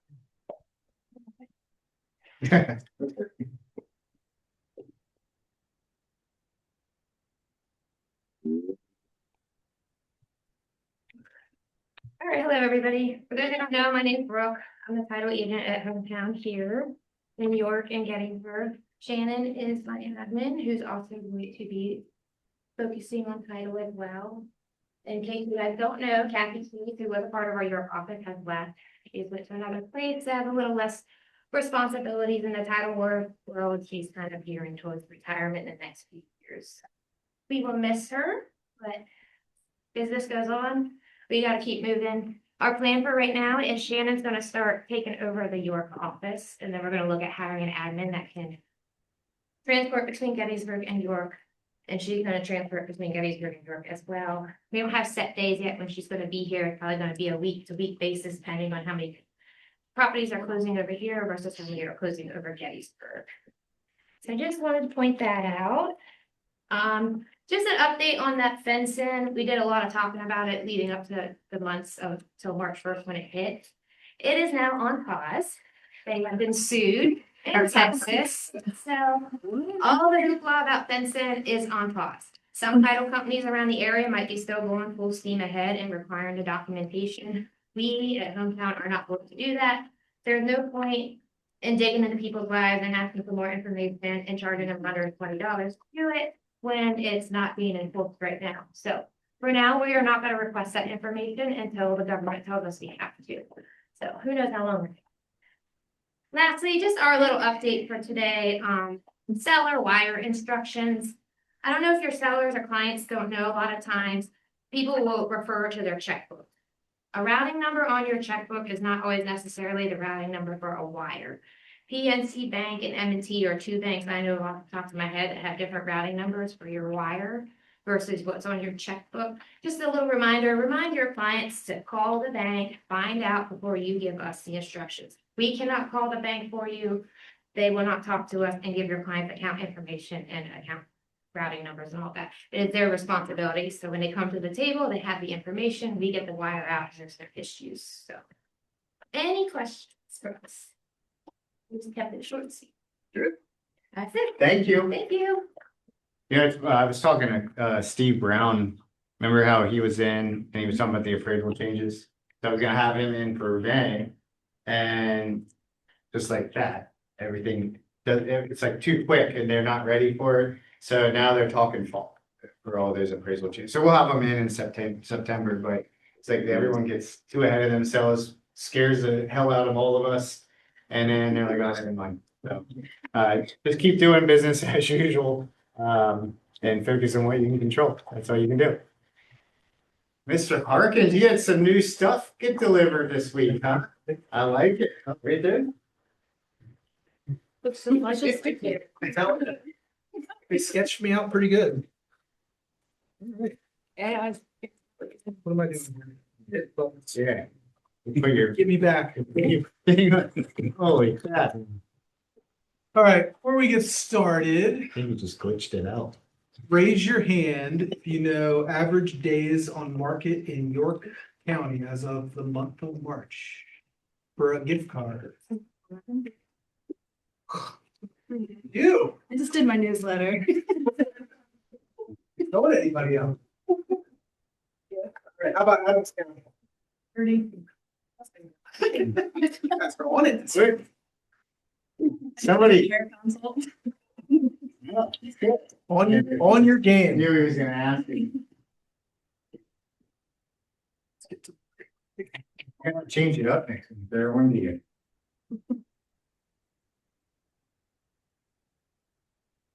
Speaker 17: All right, hello, everybody. For those who don't know, my name's Brooke. I'm the title agent at Hometown here in York and Gettysburg. Shannon is my admin, who's also going to be focusing on title as well. In case you guys don't know, Kathy Keith, who was a part of our York office, has left. She's went to another place to have a little less responsibilities in the title world. She's kind of gearing towards retirement in the next few years. We will miss her, but business goes on. We got to keep moving. Our plan for right now is Shannon's going to start taking over the York office, and then we're going to look at hiring an admin that can transport between Gettysburg and York. And she's going to transfer it between Gettysburg and York as well. We don't have set days yet when she's going to be here. It's probably going to be a week-to-week basis, depending on how many properties are closing over here versus how many are closing over Gettysburg. So I just wanted to point that out. Just an update on that fencing. We did a lot of talking about it leading up to the months of till March 1st when it hit. It is now on pause. They have been sued in Texas. So all the hoopla about fencing is on pause. Some title companies around the area might be still going full steam ahead and requiring the documentation. We at Hometown are not going to do that. There's no point in digging into people's lives and asking for more information and charging them $120 to do it when it's not being enforced right now. So for now, we are not going to request that information until the government tells us we have to. So who knows how long. Lastly, just our little update for today, seller wire instructions. I don't know if your sellers or clients don't know, a lot of times people will refer to their checkbook. A routing number on your checkbook is not always necessarily the routing number for a wire. PNC Bank and M&T are two banks I know off the top of my head that have different routing numbers for your wire versus what's on your checkbook. Just a little reminder, remind your clients to call the bank, find out before you give us the instructions. We cannot call the bank for you. They will not talk to us and give your client's account information and account routing numbers and all that. It is their responsibility. So when they come to the table, they have the information, we get the wire out and there's no issues. So any questions for us? We just kept it short and sweet.
Speaker 1: Good.
Speaker 17: That's it.
Speaker 1: Thank you.
Speaker 17: Thank you.
Speaker 1: Yeah, I was talking to Steve Brown. Remember how he was in and he was talking about the appraisal changes? So I was gonna have him in for May. And just like that, everything it's like too quick and they're not ready for it. So now they're talking fall for all those appraisal changes. So we'll have them in September, but it's like everyone gets too ahead of themselves, scares the hell out of all of us. And then they're like, oh, never mind. So just keep doing business as usual and focus on what you can control. That's all you can do. Mr. Harkins, you had some new stuff get delivered this week, huh? I like it. Right there.
Speaker 5: Looks so much as
Speaker 18: They sketched me out pretty good.
Speaker 5: yeah.
Speaker 18: What am I doing here?
Speaker 1: Yeah. Put your
Speaker 18: Get me back.
Speaker 1: holy crap.
Speaker 18: All right, before we get started,
Speaker 1: I think you just glitched it out.
Speaker 18: raise your hand if you know average days on market in York County as of the month of March for a gift card. You,
Speaker 2: I just did my newsletter.
Speaker 18: don't let anybody else. All right, how about Adams County?
Speaker 2: 30.
Speaker 18: That's on it.
Speaker 1: Somebody
Speaker 2: Hair consult.
Speaker 18: On your game.
Speaker 1: knew he was gonna ask me. I'm gonna change it up next week. Better one to you.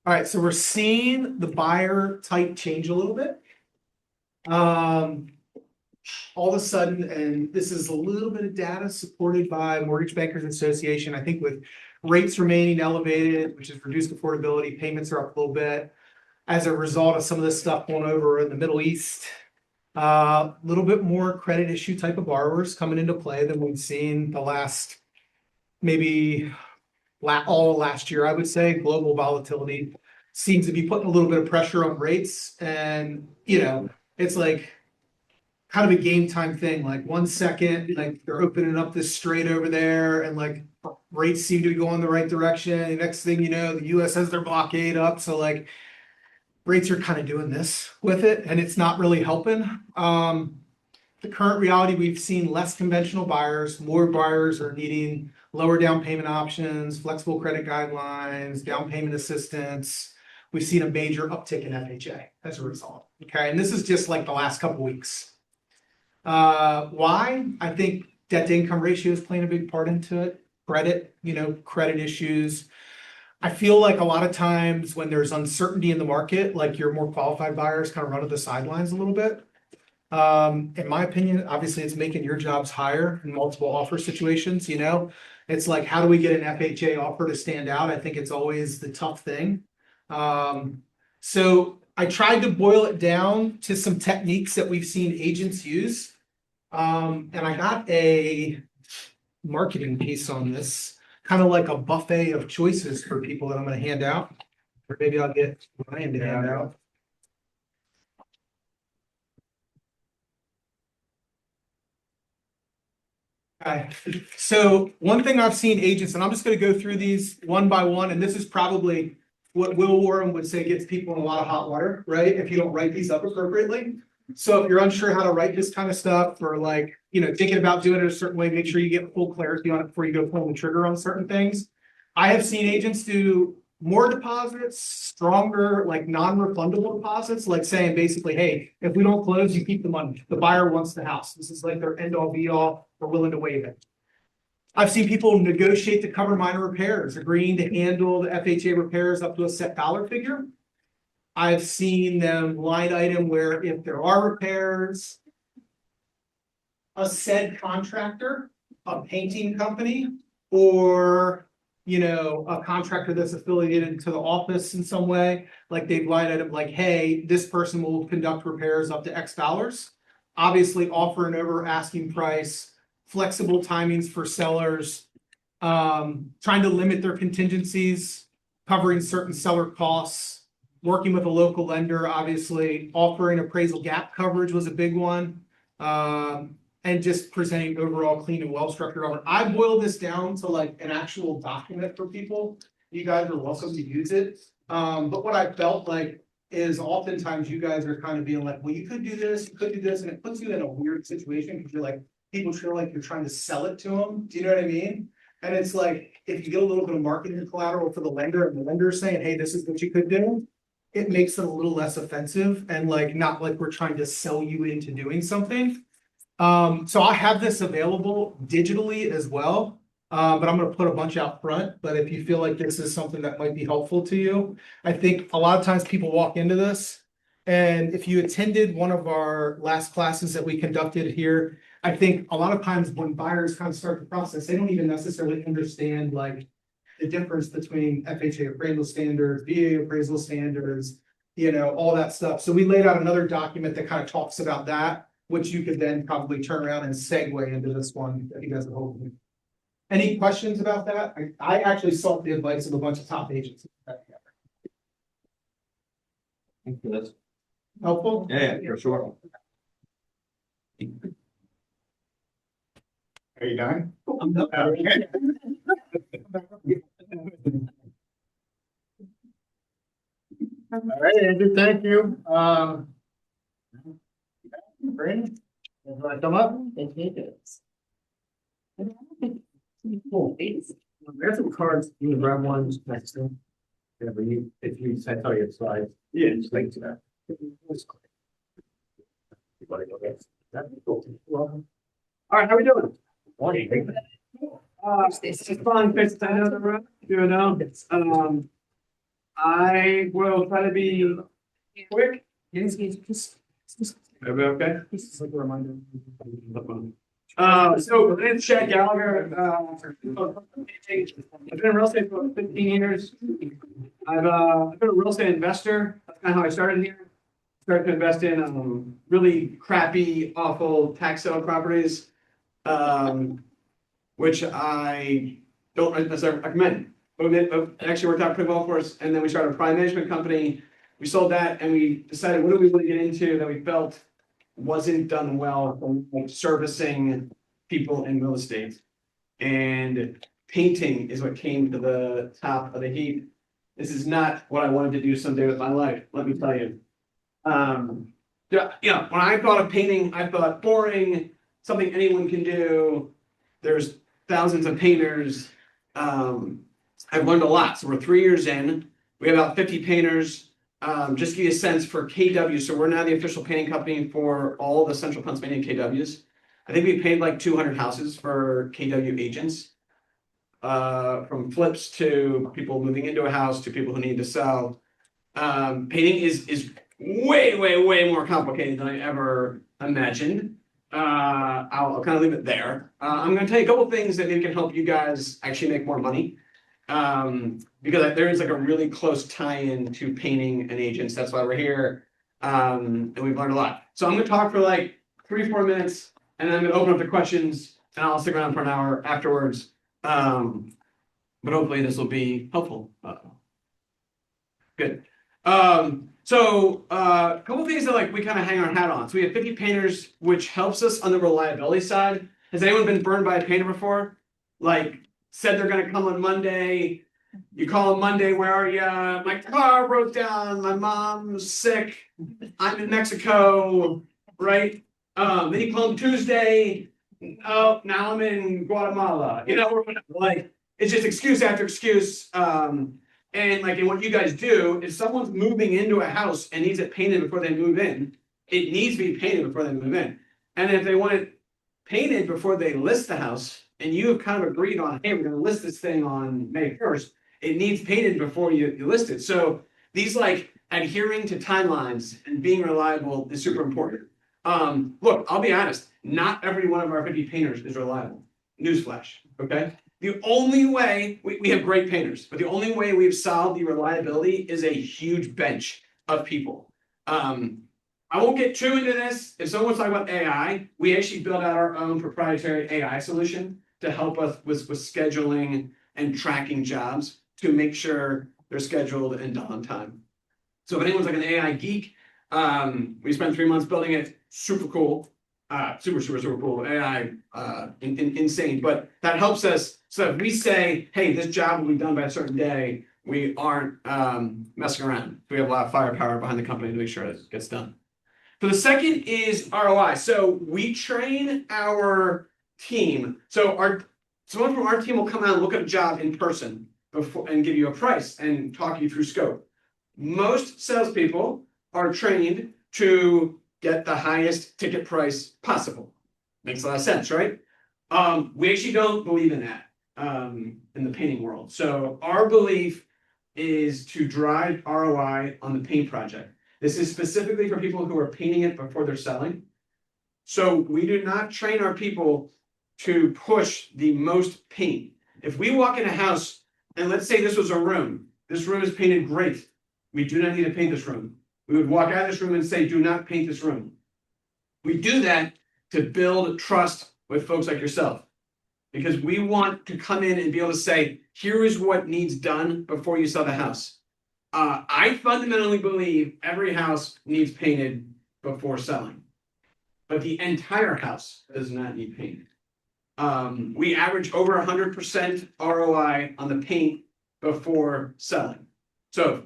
Speaker 18: All right, so we're seeing the buyer type change a little bit. All of a sudden, and this is a little bit of data supported by Mortgage Bankers Association, I think with rates remaining elevated, which has reduced affordability, payments are up a little bit. As a result of some of this stuff going over in the Middle East, a little bit more credit issue type of borrowers coming into play than we've seen the last, maybe all last year, I would say. Global volatility seems to be putting a little bit of pressure on rates. And, it's like kind of a game time thing. Like 1 second, like they're opening up this strait over there and like rates seem to be going the right direction. The next thing you know, the US has their blockade up. So like rates are kind of doing this with it and it's not really helping. The current reality, we've seen less conventional buyers. More buyers are needing lower down payment options, flexible credit guidelines, down payment assistance. we've seen a major uptick in FHA as a result. Okay, and this is just like the last couple weeks. Why? I think debt to income ratio is playing a big part into it. Credit, credit issues. I feel like a lot of times when there's uncertainty in the market, like your more qualified buyers kind of run to the sidelines a little bit. In my opinion, obviously it's making your jobs higher in multiple offer situations, It's like, how do we get an FHA offer to stand out? I think it's always the tough thing. So I tried to boil it down to some techniques that we've seen agents use. And I got a marketing piece on this, kind of like a buffet of choices for people that I'm going to hand out. Or maybe I'll get Ryan to hand out. Okay. So one thing I've seen agents, and I'm just going to go through these one by one, and this is probably what Will Warren would say gets people in a lot of hot water, right? If you don't write these up appropriately. So if you're unsure how to write this kind of stuff, or like, thinking about doing it a certain way, make sure you get full clarity on it before you go pulling the trigger on certain things. I have seen agents do more deposits, stronger, like non-refundable deposits, like saying basically, hey, if we don't close, you keep the money. The buyer wants the house. This is like their end all be all. We're willing to waive it. I've seen people negotiate to cover minor repairs, agreeing to handle the FHA repairs up to a set dollar figure. I've seen them line item where if there are repairs, a said contractor, a painting company, or a contractor that's affiliated to the office in some way, like they've line item like, hey, this person will conduct repairs up to X dollars. Obviously offer an over asking price, flexible timings for sellers, trying to limit their contingencies, covering certain seller costs, working with a local lender, obviously offering appraisal gap coverage was a big one. And just presenting overall clean and well-structured offer. I boiled this down to like an actual document for people. You guys are welcome to use it. But what I felt like is oftentimes you guys are kind of being like, well, you could do this, and it puts you in a weird situation because you're like, people feel like you're trying to sell it to them. Do you know what I mean? And it's like, if you get a little bit of marketing collateral for the lender and the lender is saying, hey, this is what you could do, it makes it a little less offensive and like, not like we're trying to sell you into doing something. So I have this available digitally as well, but I'm going to put a bunch out front. But if you feel like this is something that might be helpful to you, I think a lot of times people walk into this, and if you attended one of our last classes that we conducted here, I think a lot of times when buyers kind of start the process, they don't even necessarily understand like the difference between FHA appraisal standards, VA appraisal standards, all that stuff. So we laid out another document that kind of talks about that, which you could then probably turn around and segue into this one that you guys are hoping. Any questions about that? I actually sought the advice of a bunch of top agents.
Speaker 13: That's
Speaker 18: helpful?
Speaker 13: Yeah, for sure.
Speaker 1: Are you done?
Speaker 18: I'm done.
Speaker 1: Okay. All right, Andrew, thank you. Brandon, you want to come up?
Speaker 15: Cool. There's some cards, you can grab one, just next to them. Yeah, but if you send out your slides. Yeah, just link to that. All right, how we doing? Morning. It's fun, because I know the road, I will try to be quick. Everybody okay? This is like a reminder. So my name's Chad Gallagher. I've been in real estate for 15 years. I've been a real estate investor. That's kind of how I started here. Started to invest in really crappy, awful tax sale properties, which I don't necessarily recommend. But it actually worked out pretty well for us. And then we started a prime management company. We sold that and we decided, what do we want to get into that we felt wasn't done well from like servicing people in real estate. And painting is what came to the top of the heap. This is not what I wanted to do someday with my life, let me tell you. When I thought of painting, I thought boring, something anyone can do. There's thousands of painters. I've learned a lot. So we're 3 years in,
Speaker 14: We have about 50 painters. Just to give you a sense for KW, so we're now the official painting company for all the Central Pennsylvania KWs. I think we painted like 200 houses for KW agents. From flips to people moving into a house to people who need to sell. Painting is way more complicated than I ever imagined. I'll kind of leave it there. I'm going to tell you a couple things that maybe can help you guys actually make more money. Because there is like a really close tie-in to painting and agents. That's why we're here. And we've learned a lot. So I'm going to talk for like 3-4 minutes, and then I'm going to open up to questions, and I'll stick around for an hour afterwards. But hopefully this will be helpful. Good. So a couple things that like we kind of hang our hat on. So we have 50 painters, which helps us on the reliability side. Has anyone been burned by a painter before? Like said they're going to come on Monday. You call them Monday, where are you? My car broke down. My mom's sick. I'm in Mexico, right? Then you call them Tuesday. Oh, now I'm in Guatemala. You know, like it's just excuse after excuse. And like, and what you guys do, if someone's moving into a house and needs it painted before they move in, it needs to be painted before they move in. And if they want it painted before they list the house, and you have kind of agreed on, hey, we're going to list this thing on May 1st, it needs painted before you list it. So these like adhering to timelines and being reliable is super important. Look, I'll be honest, not every one of our 50 painters is reliable. Newsflash, okay? The only way, we have great painters, but the only way we've solved the reliability is a huge bench of people. I won't get too into this. If someone's talking about AI, we actually built out our own proprietary AI solution to help us with scheduling and tracking jobs to make sure they're scheduled and done on time. So if anyone's like an AI geek, we spent 3 months building it. Super cool. Super cool. AI, insane. But that helps us. So if we say, hey, this job will be done by a certain day, we aren't messing around. We have a lot of firepower behind the company to make sure it gets done. So the second is ROI. So we train our team. So someone from our team will come out and look at a job in person before and give you a price and talk you through scope. Most salespeople are trained to get the highest ticket price possible. Makes a lot of sense, right? We actually don't believe in that in the painting world. So our belief is to drive ROI on the paint project. This is specifically for people who are painting it before they're selling. So we do not train our people to push the most paint. If we walk in a house and let's say this was a room, this room is painted great. We do not need to paint this room. We would walk out of this room and say, do not paint this room. We do that to build trust with folks like yourself, because we want to come in and be able to say, here is what needs done before you sell the house. I fundamentally believe every house needs painted before selling, but the entire house does not need painted. We average over 100% ROI on the paint before selling. So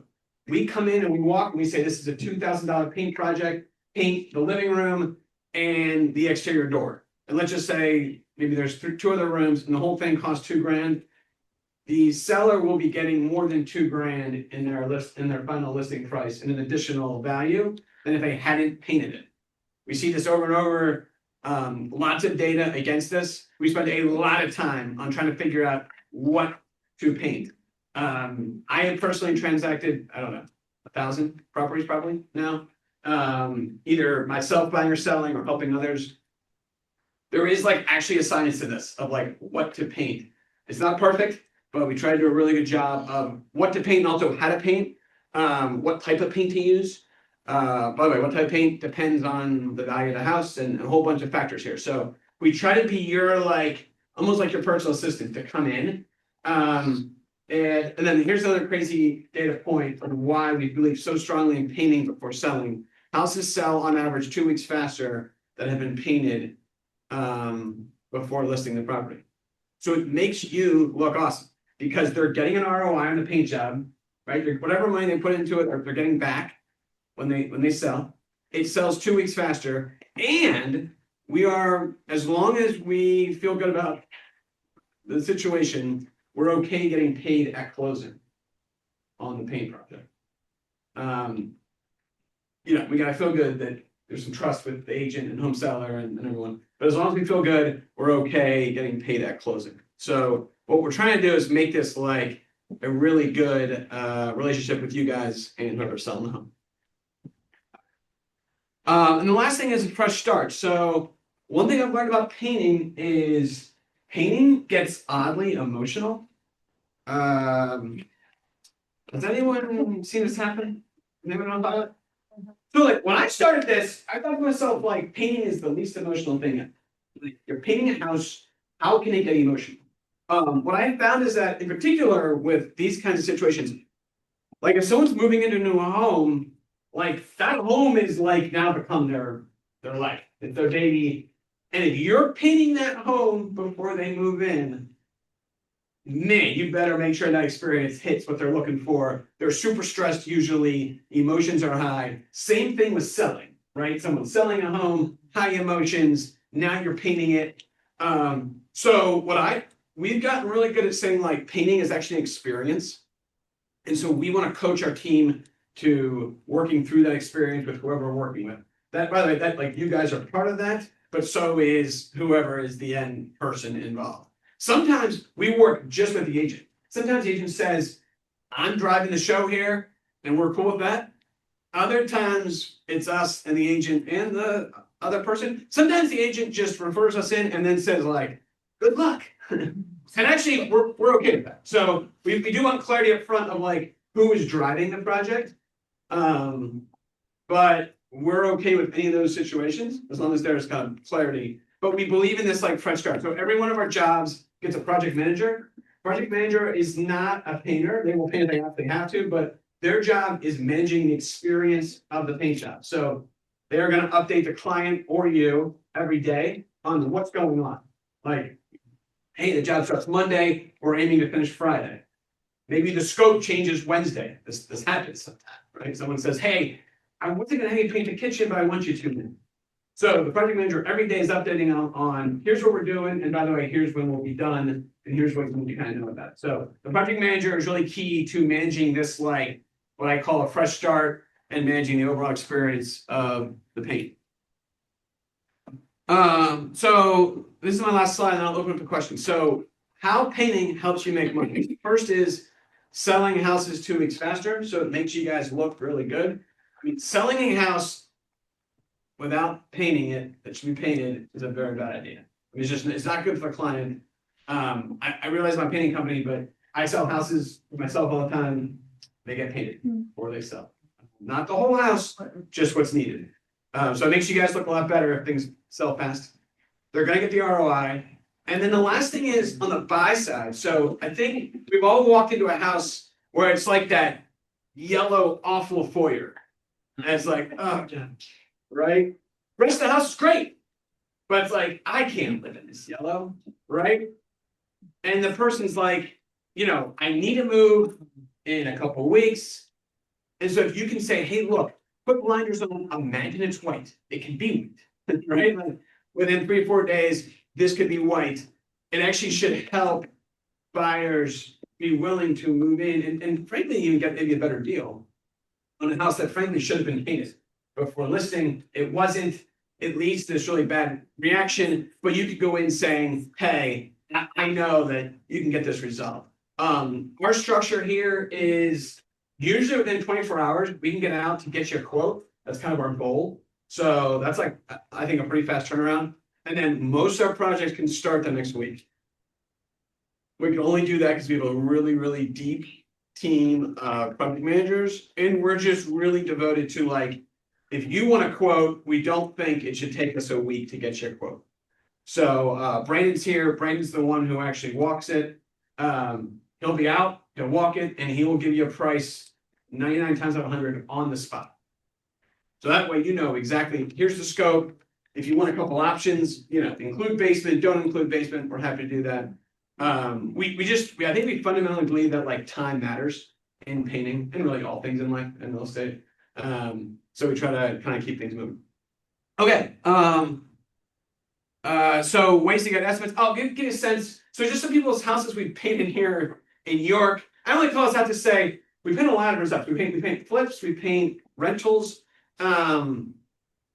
Speaker 14: we come in and we walk and we say, this is a $2,000 paint project, paint the living room and the exterior door. And let's just say maybe there's 2 other rooms and the whole thing costs $2,000. The seller will be getting more than $2,000 in their final listing price and an additional value than if they hadn't painted it. We see this over and over. Lots of data against this. We spend a lot of time on trying to figure out what to paint. I have personally transacted, I don't know, 1,000 properties probably now. Either myself buying or selling or helping others. There is like actually a science to this of like what to paint. It's not perfect, but we try to do a really good job of what to paint and also how to paint, what type of paint to use. By the way, what type of paint depends on the value of the house and a whole bunch of factors here. So we try to be your like, almost like your personal assistant to come in. And then here's another crazy data point on why we believe so strongly in painting before selling. Houses sell on average 2 weeks faster that have been painted before listing the property. So it makes you look awesome because they're getting an ROI on the paint job, right? Whatever money they put into it, they're getting back when they sell. It sells 2 weeks faster, and we are, as long as we feel good about the situation, we're okay getting paid at closing.
Speaker 18: on the paint project. You know, we gotta feel good that there's some trust with the agent and home seller and everyone, but as long as we feel good, we're okay getting paid at closing. So what we're trying to do is make this like a really good relationship with you guys and whoever's selling the home. And the last thing is a fresh start. So one thing I've learned about painting is painting gets oddly emotional. Has anyone seen this happen? Anyone know about it? So like when I started this, I thought to myself like painting is the least emotional thing. Like, you're painting a house, how can it get emotional? What I found is that in particular with these kinds of situations, like if someone's moving into a new home, like that home is like now become their life, it's their baby. And if you're painting that home before they move in, man, you better make sure that experience hits what they're looking for. They're super stressed usually, emotions are high. Same thing with selling, right? Someone's selling a home, high emotions, now you're painting it. So we've gotten really good at saying like painting is actually an experience. And so we want to coach our team to working through that experience with whoever we're working with. That, by the way, that like you guys are part of that, but so is whoever is the end person involved. Sometimes we work just with the agent. Sometimes the agent says, I'm driving the show here, and we're cool with that. Other times it's us and the agent and the other person. Sometimes the agent just refers us in and then says like, good luck. And actually we're okay with that. So we do want clarity up front of like who is driving the project. But we're okay with any of those situations as long as there's kind of clarity. But we believe in this like fresh start. So every one of our jobs gets a project manager. Project manager is not a painter. They will paint if they have to, but their job is managing the experience of the paint job. So they're going to update the client or you every day on what's going on. Like, hey, the job starts Monday, we're aiming to finish Friday. Maybe the scope changes Wednesday. This happens sometimes, right? Someone says, hey, I wasn't going to have you paint the kitchen, but I want you to. So the project manager every day is updating on here's what we're doing, and by the way, here's when we'll be done, and here's what you kind of know about it. So the project manager is really key to managing this, like what I call a fresh start and managing the overall experience of the paint. So this is my last slide, and I'll open up the questions. So how painting helps you make money? First is selling houses 2 weeks faster, so it makes you guys look really good. I mean, selling a house without painting it, that should be painted, is a very bad idea. It's not good for the client. I realize my painting company, but I sell houses myself all the time. They get painted or they sell. Not the whole house, just what's needed. So it makes you guys look a lot better if things sell fast. They're gonna get the ROI. And then the last thing is on the buy side. So I think we've all walked into a house where it's like that yellow, awful foyer. And it's like, oh, God. Right? Rest of the house is great, but it's like, I can't live in this yellow, right? And the person's like, you know, I need to move in a couple of weeks. And so if you can say, hey, look, put blinders on, imagine it's white. It can be white, right? Like within 3 or 4 days, this could be white. It actually should help buyers be willing to move in and frankly, even get maybe a better deal on a house that frankly should have been painted. Before listing, it wasn't, it leads to this really bad reaction, but you could go in saying, hey, I know that you can get this resolved. Our structure here is usually within 24 hours, we can get out to get you a quote. That's kind of our goal. So that's like, I think a pretty fast turnaround. And then most of our projects can start the next week. We can only do that because we have a really, really deep team of project managers. And we're just really devoted to like, if you want a quote, we don't think it should take us a week to get your quote. So Brandon's here. Brandon's the one who actually walks it. He'll be out, he'll walk it, and he will give you a price 99 times out of 100 on the spot. So that way you know exactly, here's the scope. If you want a couple options, you know, include basement, don't include basement, we're happy to do that. I think we fundamentally believe that like time matters in painting and really all things in life and real estate. So we try to kind of keep things moving. Okay. So ways to get estimates. I'll give you a sense. So just some people's houses we painted here in York. I only call us out to say, we paint a lot of different stuff. We paint flips, we paint rentals.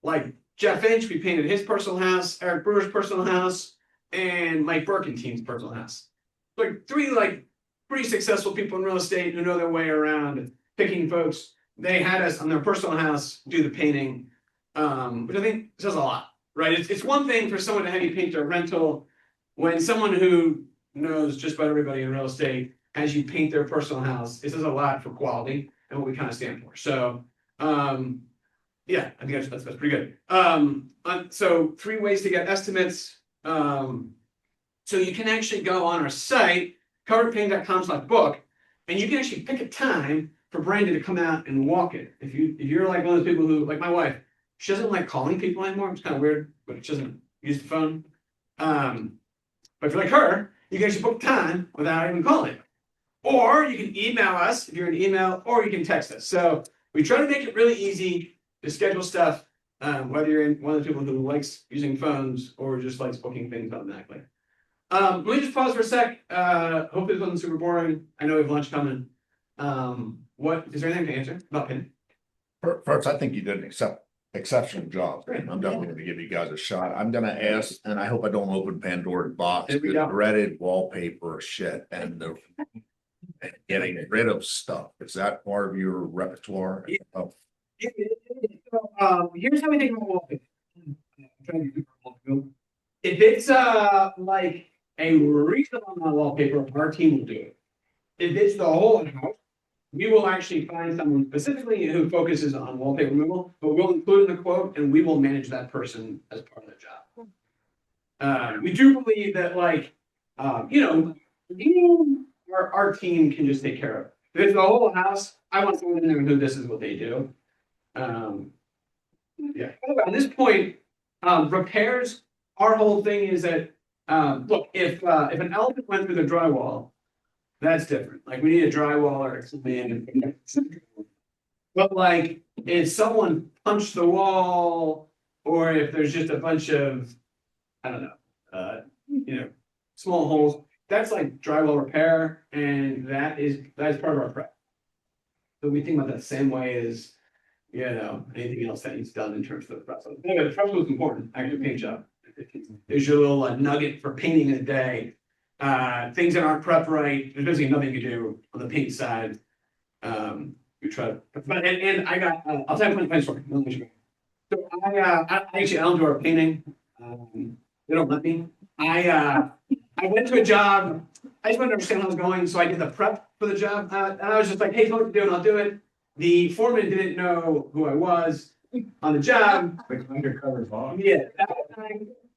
Speaker 18: Like Jeff Inch, we painted his personal house, Eric Brewer's personal house, and Mike Burkenteen's personal house. Like three pretty successful people in real estate who know their way around picking folks. They had us on their personal house do the painting, which I think says a lot, right? It's one thing for someone to have you paint a rental when someone who knows just about everybody in real estate has you paint their personal house. It says a lot for quality and what we kind of stand for. So, yeah, I think that's pretty good. So 3 ways to get estimates. So you can actually go on our site, coveredpaint.com/book, and you can actually pick a time for Brandon to come out and walk it. If you're like one of those people who, like my wife, she doesn't like calling people anymore. It's kind of weird, but she doesn't use the phone. But if you're like her, you can actually book time without even calling. Or you can email us if you're an email, or you can text us. So we try to make it really easy to schedule stuff, whether you're one of the people who likes using phones or just likes booking things automatically. Let me just pause for a sec. Hopefully this wasn't super boring. I know we have lunch coming. What is there anything to answer about pinning?
Speaker 9: First, I think you did an exceptional job. I'm definitely gonna give you guys a shot. I'm gonna ask, and I hope I don't open Pandora's box,
Speaker 18: Here we
Speaker 9: the
Speaker 18: go.
Speaker 9: dreaded wallpaper shit and getting rid of stuff. Is that part of your repertoire? Oh,
Speaker 18: Here's how we think about wallpaper. If it's like a reasonable amount of wallpaper, our team will do it. If it's the whole house, we will actually find someone specifically who focuses on wallpaper removal, but we'll include in the quote and we will manage that person as part of the job. We do believe that our team can just take care of it. If it's the whole house, I want someone in there who this is what they do. Yeah. At this point, repairs, our whole thing is that, look, if an elephant went through the drywall, that's different. Like we need a drywaller or something. But like if someone punched the wall, or if there's just a bunch of, I don't know, small holes, that's like drywall repair, and that's part of our prep. So we think about that the same way as anything else that needs done in terms of the prep. So anyway, the prep was important. Actually, paint job. There's your little nugget for painting in a day. Things that aren't prepped right, there's basically nothing you can do on the paint side. We try to, and I got, I'll tell you a funny story. So I actually don't do our painting. They don't let me. I went to a job. I just wanted to understand how it was going, so I did the prep for the job. And I was just like, hey, tell me what to do, and I'll do it. The foreman didn't know who I was on the job.
Speaker 1: Like undercover boss.
Speaker 18: Yeah.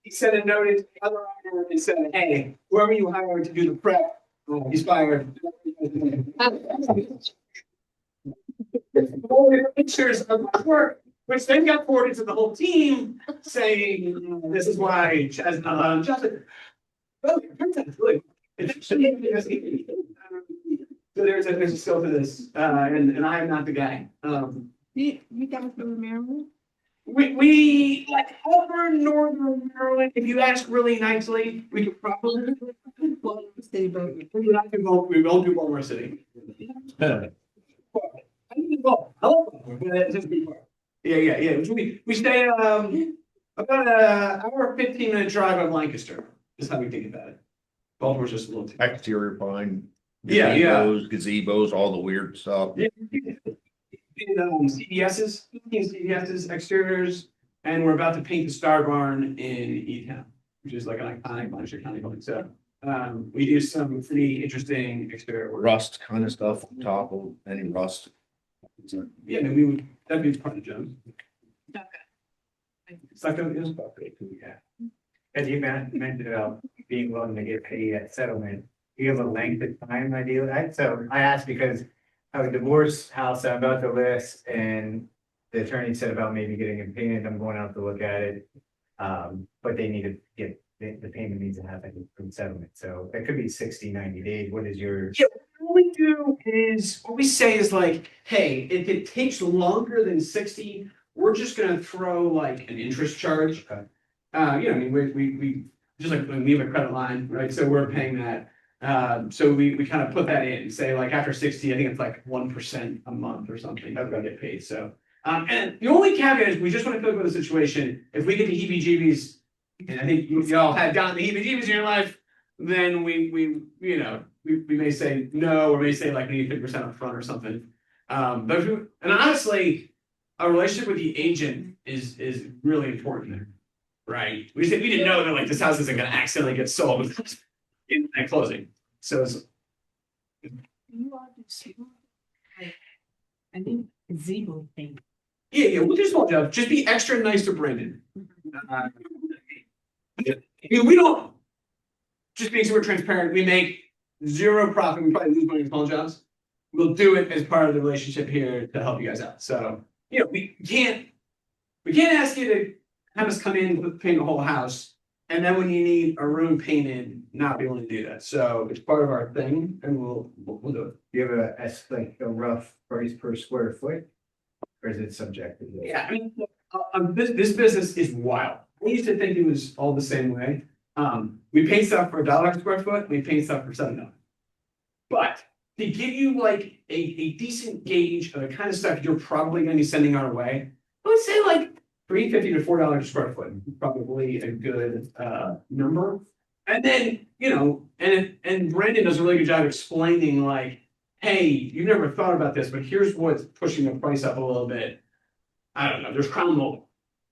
Speaker 18: He sent a notice to the other owner and said, hey, whoever you hired to do the prep, he's fired. Pictures of my work, which then got forwarded to the whole team, saying, this is why Chaz not allowed him Chaz. Well, it turns out it's really, so there's a skill to this, and I am not the guy.
Speaker 2: You guys from Maryland?
Speaker 18: We like over northern Maryland. If you ask really nicely, we could probably.
Speaker 2: City, but
Speaker 18: We won't do Baltimore City. I love Baltimore, but it's just too far. Yeah. We stay about an hour, 15-minute drive of Lancaster. Is how we think about it. Baltimore's just a little too.
Speaker 9: exterior fine.
Speaker 18: Yeah.
Speaker 9: Gazebos, all the weird stuff.
Speaker 18: CVS's exteriors, and we're about to paint the Star Barn in E-Town, which is like an iconic Lancaster County building. So we do some pretty interesting exterior work.
Speaker 9: Rust kind of stuff on top of any rust.
Speaker 18: Yeah, I mean, that'd be part of the job. Stucco is about great too, yeah.
Speaker 1: As you mentioned about being willing to get paid at settlement, do you have a length of time ideally? So I asked because I have a divorce house I'm about to list, and the attorney said about maybe getting a payment. I'm going out to look at it. But they need to get, the payment needs to happen from settlement. So that could be 60, 90 days. What is your?
Speaker 18: Yeah, what we do is, what we say is like, hey, if it takes longer than 60, we're just gonna throw like an interest charge.
Speaker 1: Okay.
Speaker 18: I mean, we just like when we have a credit line, right? So we're paying that. So we kind of put that in and say like after 60, I think it's like 1% a month or something that we get paid. So, and the only caveat is we just want to feel good with the situation. If we get the heebie-jeebies, and I think you all have gotten the heebie-jeebies in your life, then we may say no, or may say like we need 50% up front or something. But if and honestly, a relationship with the agent is really important, right? We didn't know that like this house isn't going to accidentally get sold in that closing. So it's,
Speaker 2: I think zero thing.
Speaker 18: yeah, we'll do small jobs. Just be extra nice to Brendan. We don't. Just being super transparent, we make zero profit. We probably lose money in small jobs. We'll do it as part of the relationship here to help you guys out. So we can't ask you to have us come in and paint the whole house, and then when you need a room painted, not be able to do that. So it's part of our thing, and we'll do it.
Speaker 1: You have a rough price per square foot, or is it subjective?
Speaker 18: Yeah, I mean, this business is wild. I used to think it was all the same way. We paint stuff for $1 a square foot. We paint stuff for $7. But to give you like a decent gauge of the kind of stuff you're probably going to be sending our way, I would say like $3.50 to $4 a square foot, probably a good number. And then and Brandon does a really good job explaining like, hey, you never thought about this, but here's what's pushing the price up a little bit. I don't know. There's crown mold,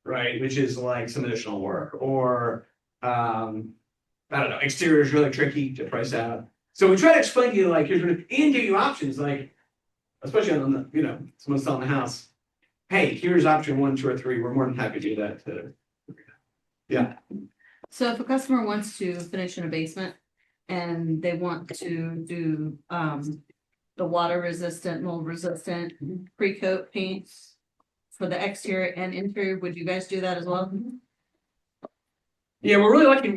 Speaker 18: right, which is like some additional work, or I don't know. Exterior is really tricky to price out. So we try to explain to you like here's what, and give you options like, especially on the someone's selling the house. Hey, here's option 1, 2, or 3. We're more than happy to do that. Yeah.
Speaker 2: So if a customer wants to finish in a basement and they want to do the water resistant, mold resistant pre-coat paints for the exterior and interior, would you guys do that as well?
Speaker 18: Yeah, we're really lucky.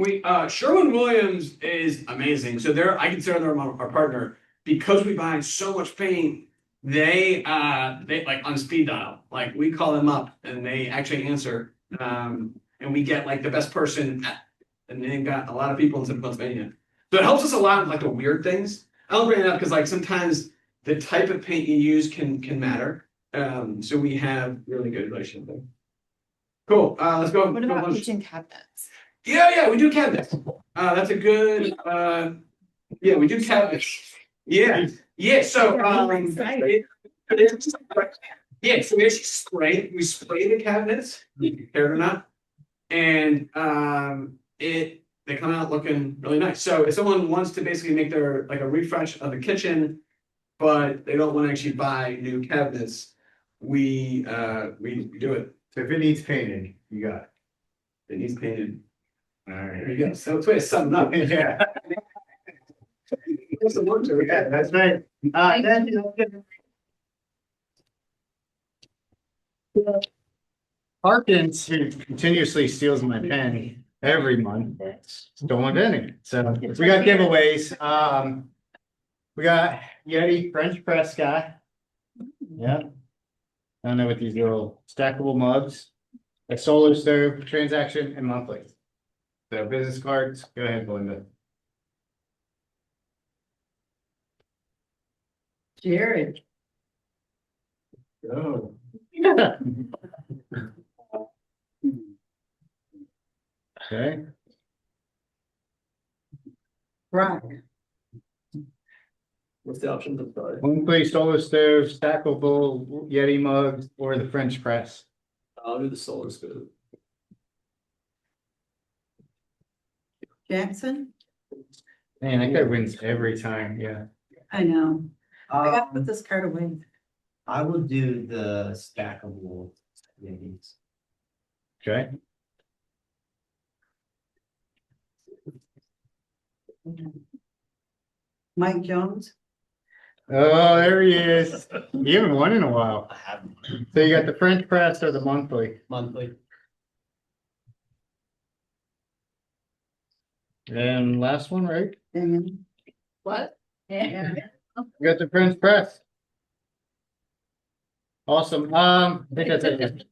Speaker 18: Sherwin-Williams is amazing. So I consider them our partner because we buy so much paint. They like on speed dial. Like we call them up and they actually answer. And we get like the best person, and they've got a lot of people in Central Pennsylvania. So it helps us a lot with like the weird things. I'll bring it up because like sometimes the type of paint you use can matter. So we have really good relationship there. Cool. Let's go.
Speaker 7: What about kitchen cabinets?
Speaker 18: Yeah, we do cabinets. That's a good. Yeah, we do cabinets. Yeah. So yeah, so we actually spray the cabinets, care it or not, and they come out looking really nice. So if someone wants to basically make their like a refresh of the kitchen, but they don't want to actually buy new cabinets, we do it.
Speaker 1: So if it needs painting, you got it.
Speaker 18: It needs painted.
Speaker 1: All right.
Speaker 18: There you go. So it's way to sum it up.
Speaker 1: Yeah.
Speaker 18: There's some work to it.
Speaker 1: Yeah, that's right. Harkins, who continuously steals my pen every month, don't want any. So we got giveaways. We got Yeti French press guy. Yeah. I don't know what these little stackable mugs, a solar stove, transaction, and monthly. So business cards. Go ahead, Belinda.
Speaker 2: Jared.
Speaker 1: Oh. Okay.
Speaker 2: Right.
Speaker 18: What's the options? I'm sorry.
Speaker 1: Monthly solar stove, stackable Yeti mugs, or the French press.
Speaker 18: I'll do the solar stove.
Speaker 4: Jackson?
Speaker 1: Man, that guy wins every time. Yeah.
Speaker 4: I know. I gotta put this card away.
Speaker 11: I will do the stackable Yetis.
Speaker 1: Okay.
Speaker 4: Mike Jones?
Speaker 1: Oh, there he is. You haven't won in a while.
Speaker 11: I have
Speaker 1: So you got the French press or the monthly?
Speaker 11: monthly.
Speaker 1: And last one, right?
Speaker 7: What?
Speaker 2: Yeah.
Speaker 1: You got the French press. Awesome. I think that's it.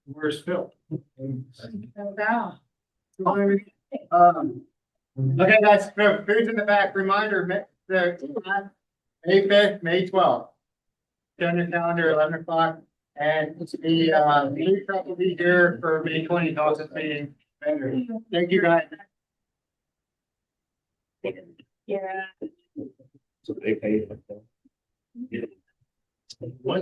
Speaker 1: Where's Phil?
Speaker 2: Wow.
Speaker 1: Okay, guys, food's in the back. Reminder, May 5th, May 12th. On your calendar, 11 o'clock. And the food truck will be here for May 20th, also meeting. Thank you, guys.
Speaker 10: Yeah.
Speaker 6: So they pay. What?